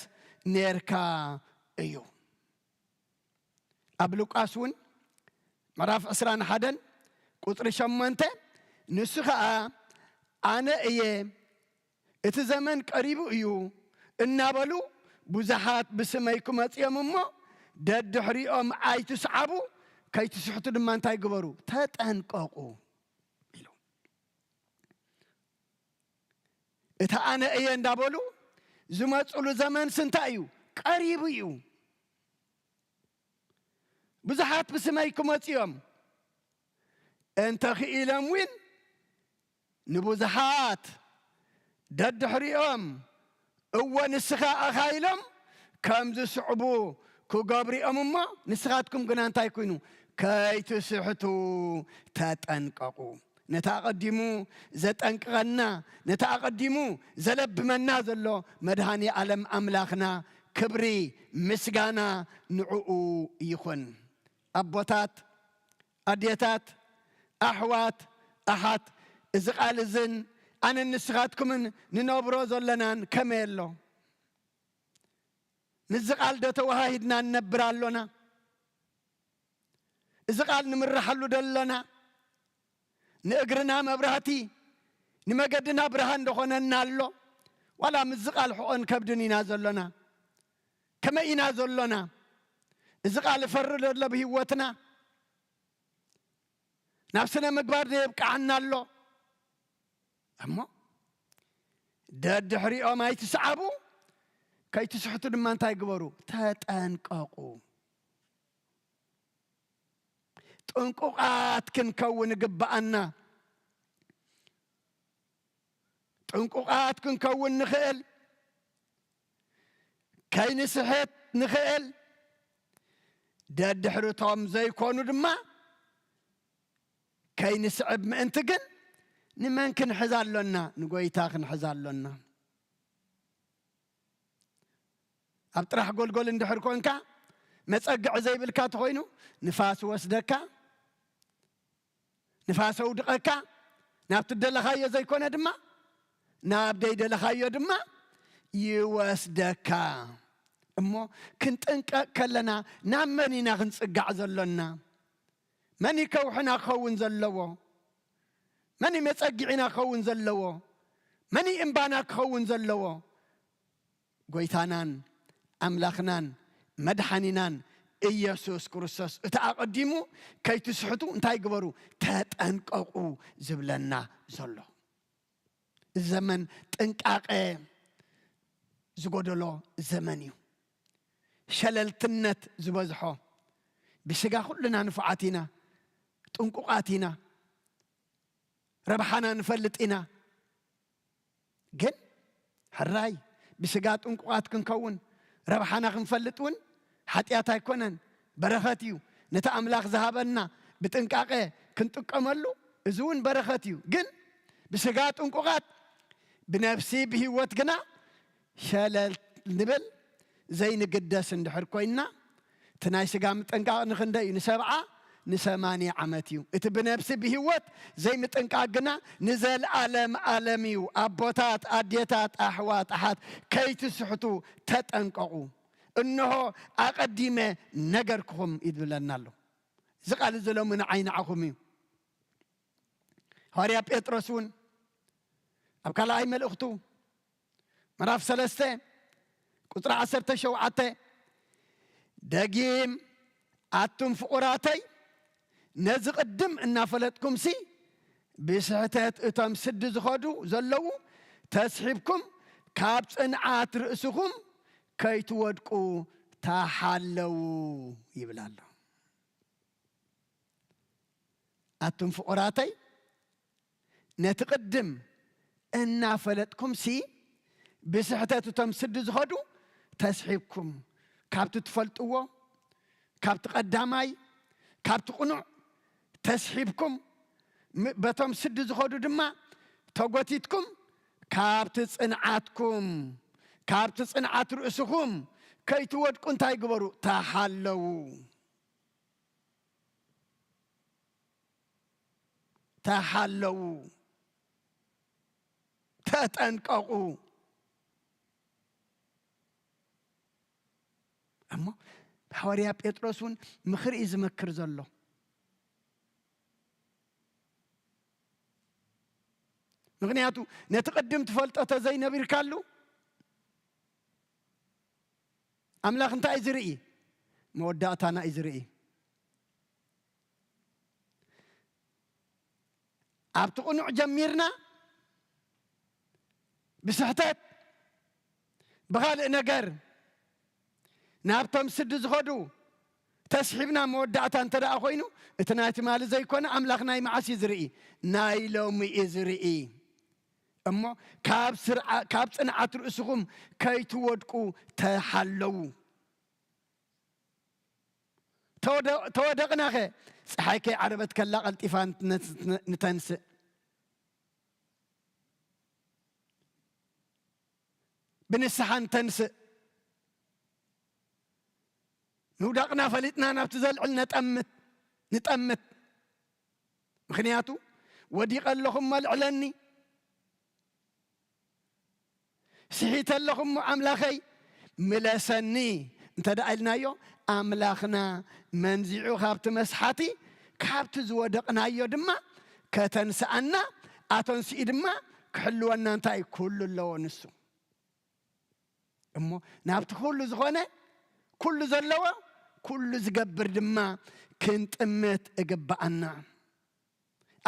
ነርካ እዩ ኣብ ሉቃስ እውን ምዕራፍ 21 ቁፅሪ 8 ንሱ ኸዓ ኣነ እየ እቲ ዘመን ቀሪቡ እዩ እናበሉ ብዙሓት ብስመይ ክመፅኦም እሞ ደድሕሪኦም ኣይትስዓቡ ከይትስሕቱ ድማ እንታይ ግበሩ ተጠንቀቁ ኢሉ እቲ ኣነ እየ እንዳበሉ ዝመፅሉ ዘመን ስንታይ እዩ ቀሪቡ እዩ ብዙሓት ብስመይ ክመፅኦም እንተኽኢሎም ውን ንብዙሓት ደድሕሪኦም እወ ንስኻ ኣኻ ኢሎም ከም ዝስዕቡ ክገብሪኦም እሞ ንስኻትኩም ግና እንታይ ኮይኑ ከይትስሕቱ ተጠንቀቁ ነታ ኣቐዲሙ ዘጠንቅቐና ነታ ኣቐዲሙ ዘለብመና ዘሎ መድሃኒ ዓለም ኣምላኽና ክብሪ ምስጋና ንዕኡ ይኹን ኣቦታት ኣዴታት ኣሕዋት ኣሓት እዚ ቃል እዝን ኣነ ንስኻትኩምን ንነብሮ ዘለናን ከመይ ኣሎ ንዚ ቃል ዶ ተዋሂድና ንነብር ኣሎና እዚ ቃል ንምራሓሉ ደለና ንእግርና መብራህቲ ንመገድና ብርሃን እንደኾነና ኣሎ ዋላ ምዚ ቃል ሕቆን ከብድን ኢና ዘሎና ከመይ ኢና ዘሎና እዚ ቃል ፈርድ ኣሎ ብህይወትና ናብ ስነ ምግባር የብቃዓና ኣሎ እሞ ደድሕሪኦም ኣይትስዓቡ ከይትስሕቱ ድማ እንታይ ግበሩ ተጠንቀቁ ጥንቁቃት ክንከውን ግባአና ጥንቁቃት ክንከውን ንኽእል ከይንስሕት ንኽእል ደድሕርቶም ዘይኮኑ ድማ ከይንስዕብ ምእንቲ ግን ንመን ክንሕዝ ኣሎና ንጎይታ ክንሕዝ ኣሎና ኣብ ጥራሕ ጎልጎል እንድሕር ኮንካ መፀግዕ ዘይብልካ ተኾይኑ ንፋስ ወስደካ ንፋስ ኣውድቐካ ናብቲ ደለኻዮ ዘይኮነ ድማ ናብ ደይደለኻዮ ድማ ይወስደካ እሞ ክንጥንቀቕ ከለና ናብ መን ኢና ክንፅጋዕ ዘሎና መን ከውሕና ክኸውን ዘለዎ መን መፀጊዕና ክኸውን ዘለዎ መን እምባና ክኸውን ዘለዎ ጎይታናን ኣምላኽናን መድሓኒናን ኢየሱስ ክርስቶስ እቲ ኣቐዲሙ ከይትስሕቱ እንታይ ግበሩ ተጠንቀቁ ዝብለና ዘሎ ዘመን ጥንቃቐ ዝጎደሎ ዘመን እዩ ሸለልትነት ዝበዝሖ ብስጋ ኩልና ንፉዓት ኢና ጥንቁቃት ኢና ረብሓና ንፈልጥ ኢና ግን ሕራይ ብስጋ ጥንቁቃት ክንከውን ረብሓና ክንፈልጥ እውን ሓጢአት ኣይኮነን በረኸት እዩ ነቲ ኣምላኽ ዝሃበና ብጥንቃቐ ክንጥቀመሉ እዚ እውን በረኸት እዩ ግን ብስጋ ጥንቁቃት ብነፍሲ ብህይወት ግና ሸለል ንብል ዘይንግደስ እንድሕር ኮይና እቲ ናይ ስጋ ምጥንቃቕ ንኽንደይ እዩ ን70 ዓመት እዩ እቲ ብነፍሲ ብህይወት ዘይምጥንቃቕ ግና ንዘለዓለም ዓለም እዩ ኣቦታት ኣዴታት ኣሕዋት ኣሓት ከይትስሕቱ ተጠንቀቁ እንሆ ኣቐዲመ ነገርክኹም ይብለና ኣሎ እዚ ቃል እዚ ሎሚ ንዓይንዓኹም እዩ ሐዋርያ ጴጥሮስ እውን ኣብ ካልኣይ መልእኽቱ ምዕራፍ 3 ቁጥሪ 17 ደጊም ኣቱም ፍቑራተይ ነዚ ቅድም እናፈለጥኩም ሲ ብስሕተት እቶም ስዲ ዝኸዱ ዘለዉ ተስሒብኩም ካብ ጽንዓት ርእስኹም ከይትወድቁ ተሓለዉ ይብል ኣሎ። ኣቱም ፍቑራተይ ነቲ ቅድም እናፈለጥኩም ሲ ብስሕተት እቶም ስዲ ዝኸዱ ተስሒብኩም ካብቲ ትፈልጥዎ ካብቲ ቀዳማይ ካብቲ ቁኑዕ ተስሒብኩም በቶም ስዲ ዝኸዱ ድማ ተጎቲትኩም ካብቲ ጽንዓትኩም ካብቲ ጽንዓት ርእስኹም ከይትወድቁ እንታይ ግበሩ ተሓለዉ ተሓለዉ ተጠንቀቁ እሞ ሐዋርያ ጴጥሮስ እውን ምኽሪ እዩ ዝመክር ዘሎ ምክንያቱ ነቲ ቅድም ትፈልጦ ተዘይነቢርካሉ ኣምላኽ እንታይ እዩ ዝርኢ መወዳእታና እዩ ዝርኢ ኣብቲ ቁኑዕ ጀሚርና ብስሕተት ብኻልእ ነገር ናብቶም ስዲ ዝኸዱ ተስሒብና መወዳእታ እንተ ደኣ ኮይኑ እቲ ናይቲ ማሊ ዘይኮነ ኣምላኽ ናይ መዓስ እዩ ዝርኢ ናይ ሎሚ እዩ ዝርኢ እሞ ካብ ጽንዓት ርእስኹም ከይትወድቁ ተሓለዉ ተወደቕናኸ ፀሓይ ከይዓረበት ከላ ቀልጢፋ ንተንስእ ብንስሓ ንተንስእ ንውዳቕና ፈሊጥና ናብቲ ዘልዕል ንጠምት ምክንያቱ ወዲቐ ኣለኹም መልዕለኒ ስሒተ ኣለኹም ኣምላኸይ ምለሰኒ እንተ ደኣ ኢልናዮ ኣምላኽና መንዚዑ ካብቲ መስሓቲ ካብቲ ዝወደቕናዮ ድማ ከተንስኣና ኣተንስኢ ድማ ክሕልወና እንታይ ኩሉ ኣለዎ ንሱ እሞ ናብቲ ኩሉ ዝኾነ ኩሉ ዘለዎ ኩሉ ዝገብር ድማ ክንጥምት እግባኣና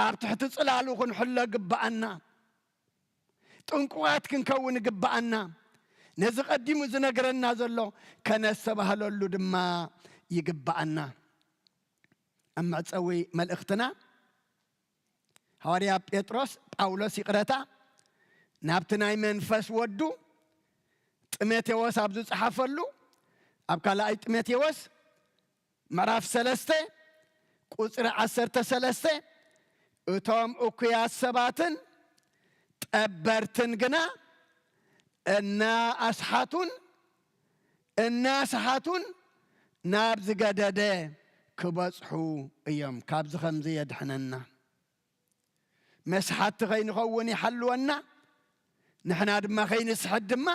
ኣብ ትሕቲ ጽላሉ ክንሕሎ ግባኣና ጥንቁቓት ክንከውን ግባኣና ነዚ ቀዲሙ ዝነገረና ዘሎ ከነስተባህለሉ ድማ ይግባኣና ኣብ መዕፀዊ መልእኽትና ሐዋርያ ጴጥሮስ ጳውሎስ ይቕረታ ናብቲ ናይ መንፈስ ወዱ ጢሞቴዎስ ኣብ ዝፀሓፈሉ ኣብ ካልኣይ ጢሞቴዎስ ምዕራፍ 3 ቁፅሪ 13 እቶም እኩያት ሰባትን ጠበርትን ግና እናስሓቱን ናብ ዝገደደ ክበጽሑ እዮም ካብዚ ከምዚ የድሕነና መስሓቲ ከይንኸውን ይሓልወና ንሕና ድማ ከይንስሕት ድማ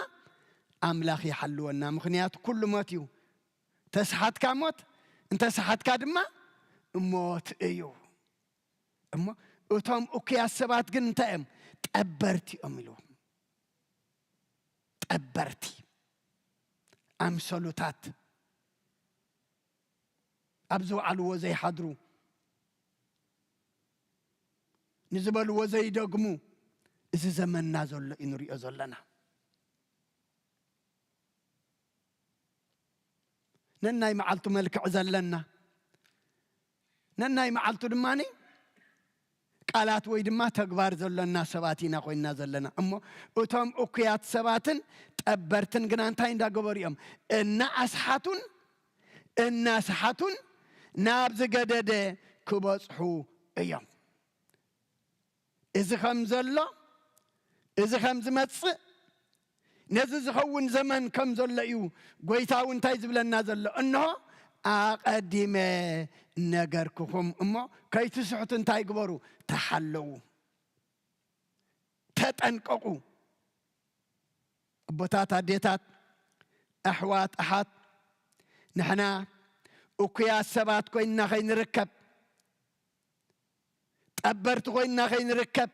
ኣምላኽ ይሓልወና ምክንያቱ ኩሉ ሞት እዩ ተስሓትካ ሞት እንተስሓትካ ድማ ሞት እዩ እሞ እቶም እኩያት ሰባት ግን እንታይ እዮም ጠበርቲ እዮም ኢልዎም ጠበርቲ ኣምሰሉታት ኣብ ዝወዓልዎ ዘይሓድሩ ንዝበልዎ ዘይደግሙ እዚ ዘመንና ዘሎ እዩ ንሪኦ ዘለና ነናይ መዓልቱ መልክዕ ዘለና ነናይ መዓልቱ ድማኒ ቃላት ወይ ድማ ተግባር ዘለና ሰባት ኢና ኮይና ዘለና እሞ እቶም እኩያት ሰባትን ጠበርትን ግና እንታይ እንዳገበሩ እዮም እናስሓቱን ናብ ዝገደደ ክበጽሑ እዮም እዚ ከም ዘሎ እዚ ከም ዝመጽእ ነዚ ዝኸውን ዘመን ከም ዘሎ እዩ ጎይታው እንታይ ዝብለና ዘሎ እንሆ ኣቐዲመ ነገርክኹም እሞ ከይትስሕቱ እንታይ ግበሩ ተሓለዉ ተጠንቀቁ ኣቦታት ኣዴታት ኣሕዋት ኣሓት ንሕና እኩያት ሰባት ኮይንና ከይንርከብ ጠበርቲ ኮይንና ከይንርከብ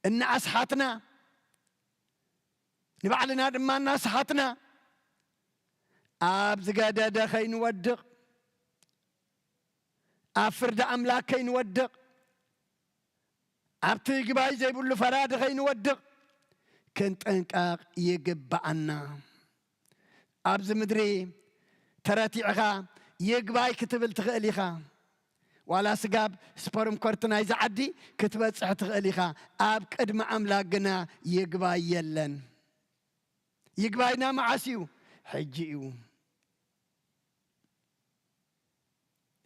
እናኣስሓትና نبعلنا دما الناس حتنا أب زجاجة خين ودق أفرد أملاك خين ودق أبتي جباي زي بقول فراد خين ودق كنت أنك يجب عنا أبز مدري تراتي عخا يجباي كتب التغليخا ولا سجاب سبورم كورتنا إذا عدي كتبت صحت غليخا أب قدم أملاكنا يجباي يلن يجباينا معسيو حجيو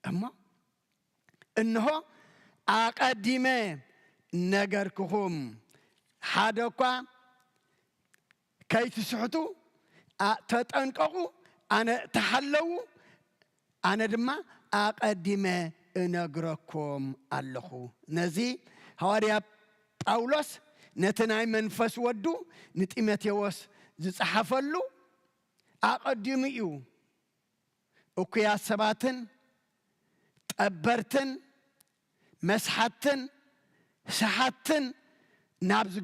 أما إنه أقدمه نجركم حدقا كي تسحتوا تتنقوا أنا تحلو أنا دما أقدمه نجركم اللخو نزي هواريا باولوس نتناي منفس ودو نتيمتيوس زصحفلو أقدميو أوكيا سباتن تأبرتن مسحتن سحتن نابز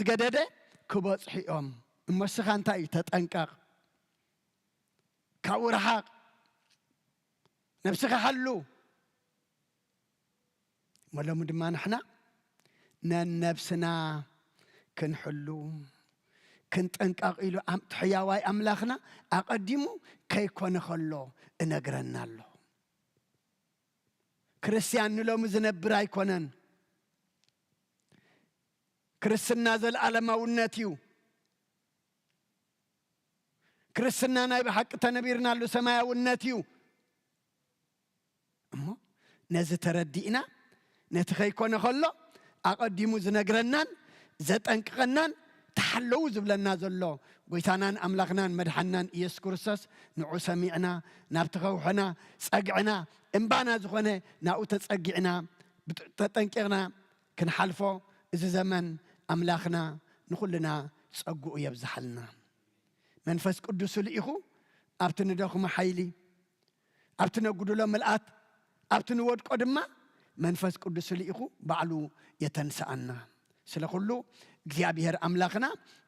قدده كبوص حيوم مسخان تاي تتنقق كاورحاق نفسك حلو ولا مدما نحنا نفسنا كنحلو كنت انقاق إلو حياواي أملاخنا أقدمو كيكون خلو انقرنا له كريستيان نلو مزنبر أيكونن كريستنا ذا العالم وناتيو كريستنا نايب حق تنبيرنا له سمايا وناتيو أما نزي تردينا نتخيكون خلو أقدمو زنقرنان زت انقرنان تحلو زبلنا زلو قويتانان أملاغنان مدحنان إيس كورسس نعو سميعنا نابتغوحنا سأقعنا إنبانا زخونة ناو تسأقعنا تتنكرنا كنحلفو إذا زمن أملاغنا نخلنا سأقو يبزحلنا منفس قدسو لإخو أبتنا داخو حيلي أبتنا قدولا ملآت أبتنا ود قدما منفس قدسو لإخو بعلو يتنسأنا سلخلو እግዚአብሔር አምላክና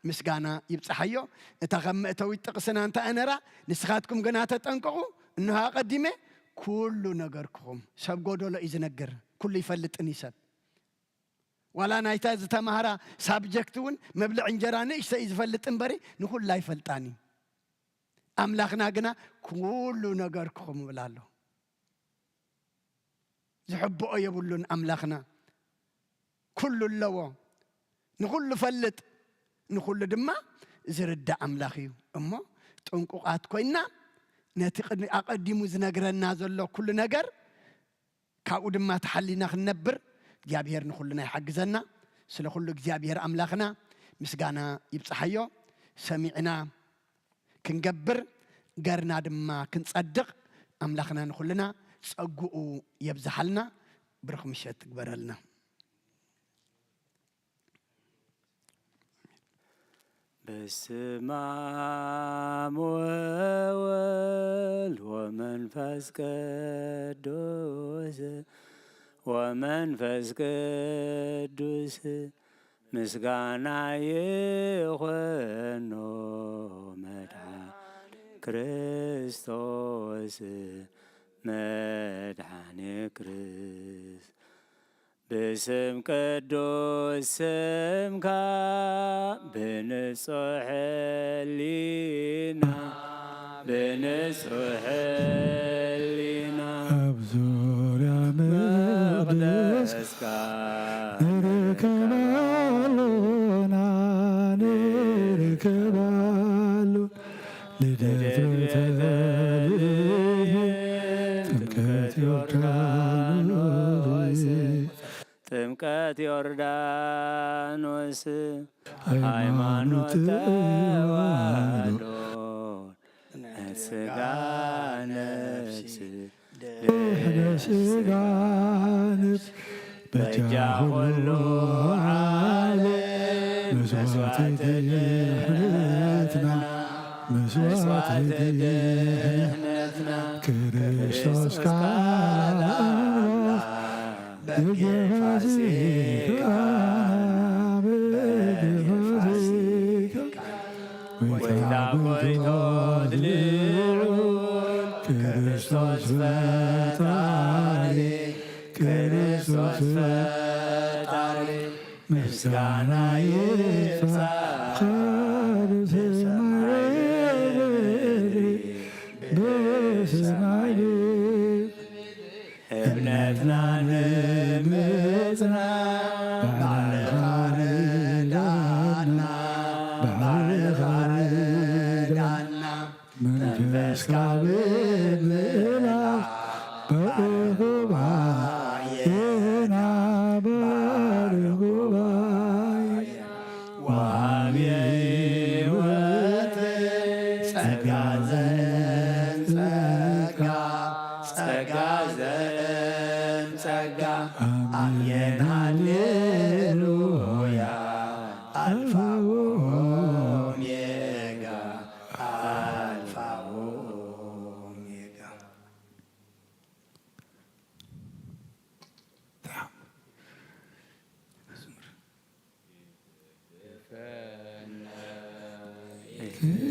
ምስጋና ይብጽሐዮ እተኸምእተው ይጥቅስና እንተ አነራ ንስኻትኩም ገና ተጠንቀቁ እንሃ ቀዲመ ኩሉ ነገርኩም ሰብ ጎዶሎ ይዝነገር ኩሉ ይፈልጥን ይሰብ ወላ ናይታ ዝተማሃራ ሳብጀክቱን መብልዕ እንጀራ ንእሽተ ይዝፈልጥን በሪ ንኩሉ ይፈልጣኒ አምላክና ገና ኩሉ ነገርኩም ብላሎ ዝሕብኦ የብሉን አምላክና ኩሉ ለዎ نقول فلت نقول دما زرد أملاخيو أما تنققات كوينا نتقد أقدم زنجرنا زلوا كل نجر كأود ما تحلينا خنبر جابير نقول لنا حق زنا سلخلو جابير أملاخنا مسجانا يبصحيو سمعنا كنجبر جرنا دما كنصدق أملاخنا نقول لنا سأجو يبزحلنا برخمشة تكبرلنا بسم الله والولد ومنفس قدوس ومنفس قدوس مسغانا يخونو مدحان كريستوس مدحان كريست بسم قدوس سمك بنصح لينا بنصح لينا أبزور يا مقدسك نركبالونا نركبالو لدت تلاليه تمكت يوردانوس ጥምቀት ዮርዳኖስ ሃይማኖት ተዋህዶ ስጋ ነፍስ ስጋ ነፍስ በእጃ ሁሉ ዓለም መስዋዕት ድህነትና መስዋዕት ድህነትና ክርስቶስ ካላ بجفاسي ፈጣሪ ክርስቶስ ፈጣሪ ምስጋና ይብዛህ በሰማይ በሰማይ እምነትና ንምጽና ባለኻ ረዳና ባለኻ ረዳና መንፈስካ ብምልአ በጉባኤና በጉባኤ ወሃቤ ሕይወት ጸጋ ዘእንጸጋ ጸጋ ዘእንጸጋ አሜን ሃሌሉያ አልፋ ወኦሜጋ አልፋ ወኦሜጋ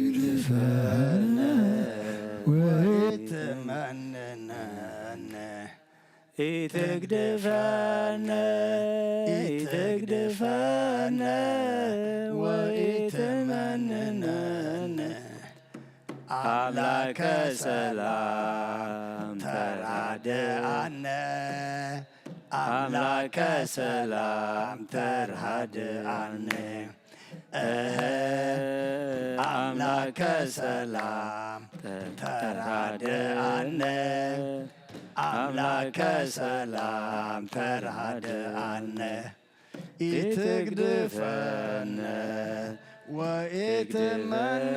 ይትግድፈነ ወይትመንነነ ኢትግድፈነ ኢትግድፈነ ወኢትመንነነ አምላከ ሰላም ተራድአነ አምላከ ሰላም ተራድአነ አምላከ ሰላም ተራድአነ አምላከ ሰላም ተራድአነ ኢትግድፈነ ወኢትመንነነ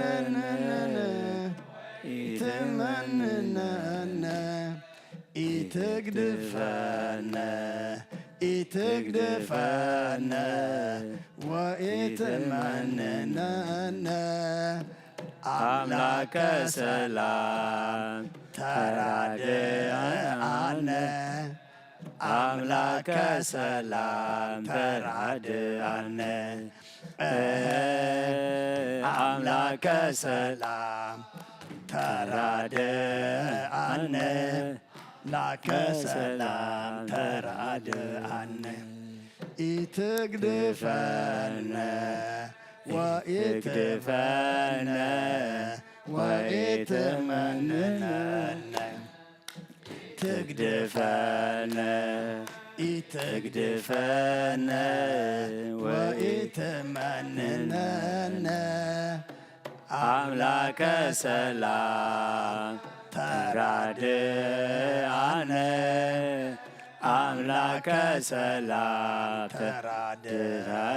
ኢትመንነነ ኢትግድፈነ ኢትግድፈነ ወኢትመንነነ አምላከ ሰላም ተራድአነ አምላከ ሰላም ተራድአነ አምላከ ሰላም ተራድአነ ላከ ሰላም ተራድአነ ኢትግድፈነ ወኢትግድፈነ ወኢትመንነነ ትግድፈነ ኢትግድፈነ ወኢትመንነነ አምላከ ሰላም ተራድአነ አምላከ ሰላም ተራድአነ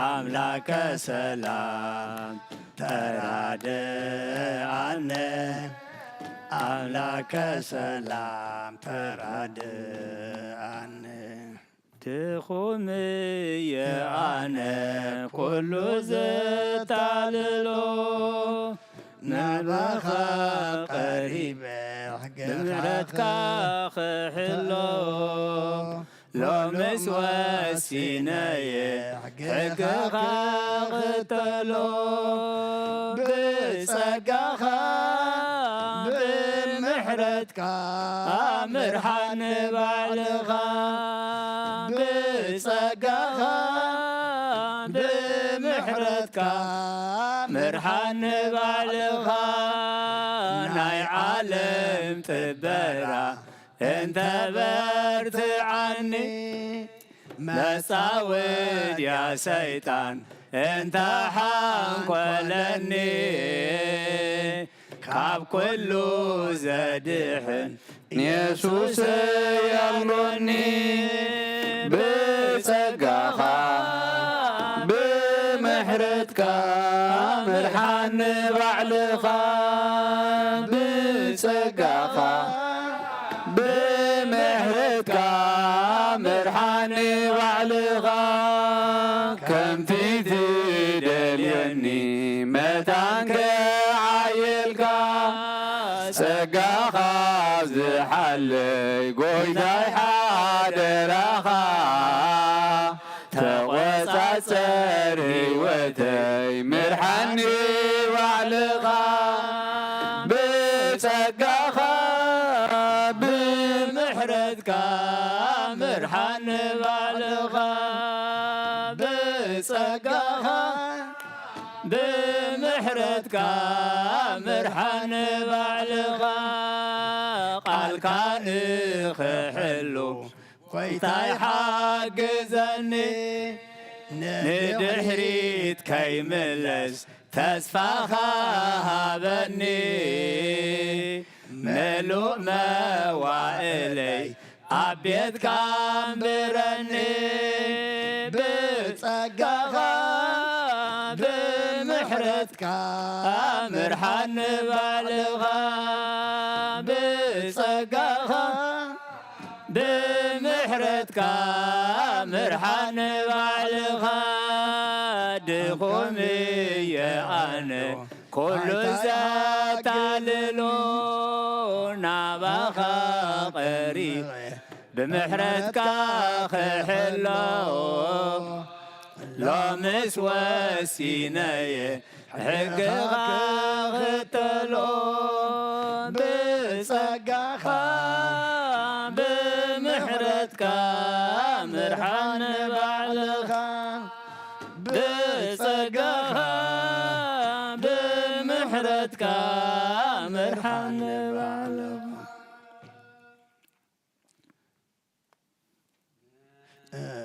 አምላከ ሰላም ተራድአነ አምላከ ሰላም ተራድአነ ድኹምየ አነ ኩሉ ዘታልሎ ናባኻ ቀሪበ ብምሕረትካ ክሕሎ ሎምስ ወሲነየ ሕግኻ ክተሎ ብጸጋኻ ብምሕረትካ ምርሓን ባዕልኻ ብጸጋኻ ብምሕረትካ ምርሓን ባዕልኻ ናይ ዓለም ጥበራ እንተ በርትዓኒ መጻወት ያ ሰይጣን እንተ ሓንኰለኒ ካብ ኩሉ ዘድሕን ኢየሱስ ያሎኒ ብጸጋኻ ብምሕረትካ ምርሓን ባዕልኻ ብጸጋኻ ብምሕረትካ ምርሓን ባዕልኻ ከምቲ ትደልየኒ መታንከ ዓየልካ ጸጋኻ ዝሓለይ ጐይታይ ሓደራኻ ተቖጻጸር ሕይወተይ ምርሓኒ ባዕልኻ بጸጋኻ ብምሕረትካ ምርሓን ባዕልኻ ብጸጋኻ ብምሕረትካ ምርሓን ባዕልኻ ቃልካ ንኽሕሉ ጐይታይ ሓግዘኒ ንድሕሪት ከይምለስ ተስፋኻ ሃበኒ ምሉእ መዋእለይ ኣብ ቤትካ እምብረኒ ብጸጋኻ ብምሕረትካ ምርሓን ባዕልኻ ብጸጋኻ ብምሕረትካ ምርሓን ባዕልኻ ድኹም እየ ኣነ ኩሉ ዘታልሎ ናባኻ ቀሪበ ብምሕረትካ ክሕሎ ሎምስ ወሲነየ ሕግኻ ክተሎ ብጸጋኻ ብምሕረትካ ምርሓን ባዕልኻ ብጸጋኻ ብምሕረትካ ምርሓን ባዕልኻ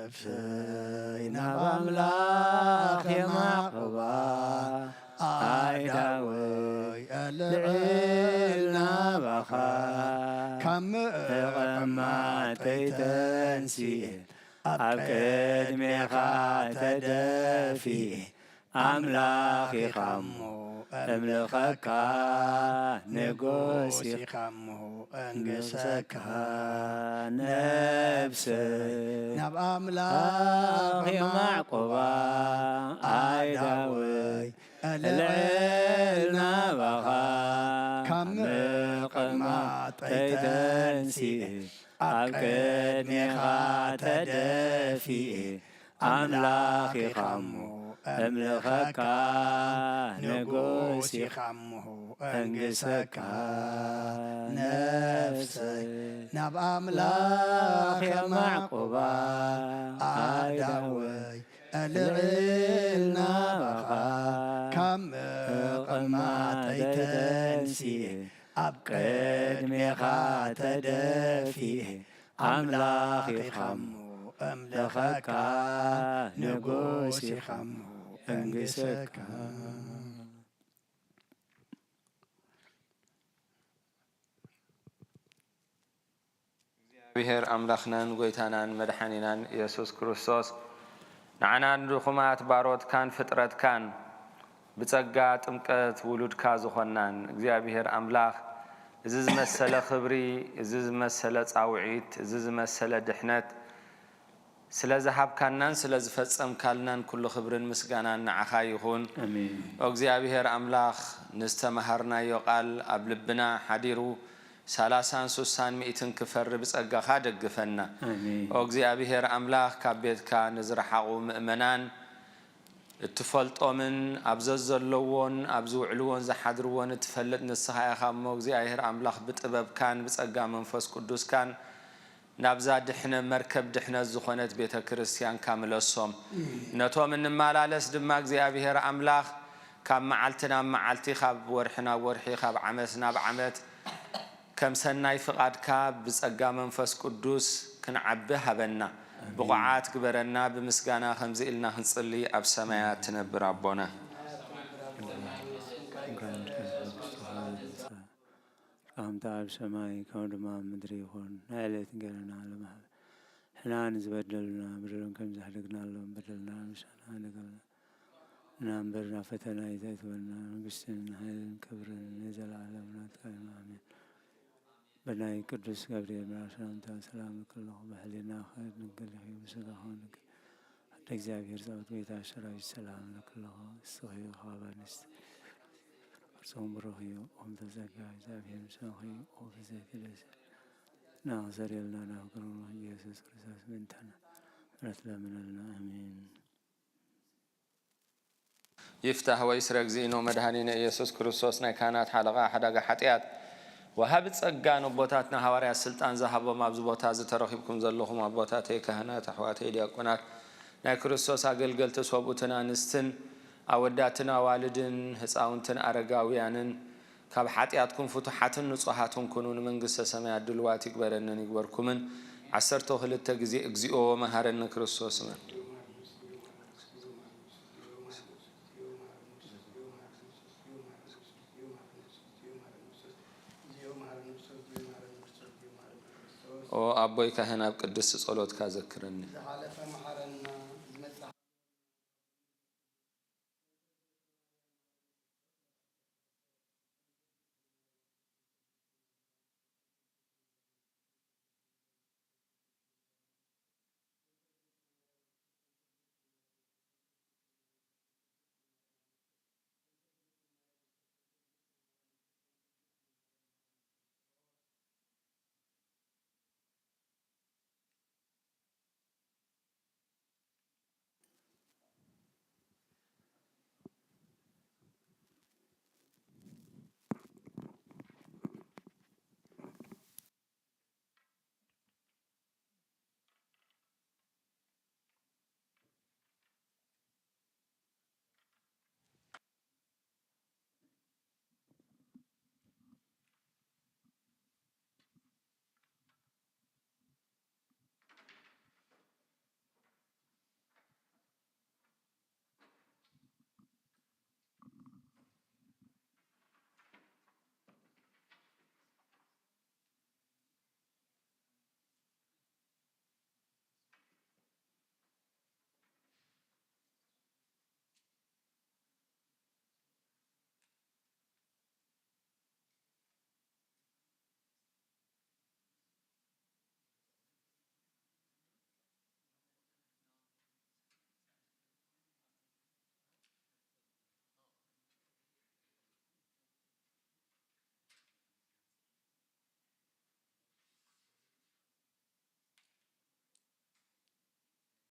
እፍይና በአምላክ የማዕቆባ አይዳወይ ልዕልና ባኻ ተቐማጠይ ተንሲእ ኣብ ቅድሜኻ ተደፊእ ኣምላኽ ኢኻሞ እምልኸካ ንጉስ ኢኻሞ እንግሰካ ነብሰይ ናብ ኣምላኽ የማዕቆባ ኣይዳወይ ልዕልና ባኻ ካብ መቐማጠይ ተንሲእ ኣብ ቅድሜኻ ተደፊእ ኣምላኽ ኢኻሞ እምልኸካ ንጉስ ኢኻሞ እንግሰካ ነፍሰይ ናብ ኣምላኽ የማዕቆባ ኣይዳወይ ልዕልና ባኻ ካብ መቐማጠይ ተንሲእ ኣብ ቅድሜኻ ተደፊእ ኣምላኽ ኢኻሞ እምልኸካ ንጉስ ኢኻሞ እንግሰካ እግዚአብሔር አምላኽናን ጎይታናን መድኃኒናን ኢየሱስ ክርስቶስ ንዓናን ድኹማት ባሮትካን ፍጥረትካን ብጸጋ ጥምቀት ውሉድካ ዝኾናን እግዚአብሔር አምላኽ እዚ ዝመሰለ ክብሪ እዚ ዝመሰለ ጻውዒት እዚ ዝመሰለ ድሕነት ስለዝሃብካናን ስለዝፈጸምካልናን ኩሉ ክብርን ምስጋናን ንዓኻ ይኹን አሜን። እግዚአብሔር አምላኽ ንስተመሃርናዮ ቃል ኣብ ልብና ሓዲሩ 30-60 ሚእትን ክፈር ብጸጋኻ ደግፈና እግዚአብሔር አምላኽ ካብ ቤትካ ንዝረሓቑ ምእመናን እትፈልጦምን ኣብዘዘለዎን ኣብ ዝውዕልዎን ዝሓድርዎን እትፈልጥ ንስኻ ኢኻ እሞ እግዚአብሔር አምላኽ ብጥበብካን ብጸጋ መንፈስ ቅዱስካን ናብዛ ድሕነ መርከብ ድሕነት ዝኾነት ቤተ ክርስቲያን ካምለሶም ነቶም እንመላለስ ድማ እግዚአብሔር አምላኽ ካብ መዓልቲ ናብ መዓልቲ ካብ ወርሒ ናብ ወርሒ ካብ ዓመት ናብ ዓመት ከም ሰናይ ፍቓድካ ብጸጋ መንፈስ ቅዱስ ክንዓቢ ሃበና ብቑዓት ግበረና ብምስጋና ከምዚ ኢልና ክንጽሊ ኣብ ሰማያት ትነብር ኣቦና أنت عب سماي كون ما مدري يكون نعلت قلنا لما إحنا نزبدلنا بدلنا كم زحلقنا لهم بدلنا مشان نقلنا نعم برنا فتنا يتونا نقصنا هاي الكبر نزل على مناتنا آمين بناي قدس قبريل مراشان أنت سلامك الله بحلنا خير نقل في مسلحونك حتى إجابير زود بيت عشرة السلام لك الله الصحيح خابنست صوم روحي وأنت زكاة زابين سوحي وفزك لس ناصر لنا نقول الله يسوع كريستوس بنتنا رتلا من لنا آمين يفتح ويسرق زينو مدهنين يسوع كريستوس نكانت حلقة حدقة حتيات وهب ጸጋን ቦታትና ሐዋርያ ስልጣን ዘሃቦም ኣብዚ ቦታ ዝተረኺብኩም ዘለኹም ኣቦታተይ ካህናት ኣሕዋተይ ዲያቆናት ናይ ክርስቶስ ኣገልገልቲ ሰብኡትን ኣንስትን ኣወዳትን ኣዋልድን ህፃውንትን ኣረጋውያንን ካብ ሓጢኣትኩም ፍቱሓትን ንጹሓትን ኩኑ ንመንግስተ ሰማያት ድልዋት ይግበረንን ይግበርኩምን 12 ግዜ እግዚኦ መሃረኒ ክርስቶስ መን أو أبوي كهنا بقدس صلوات كذكرني.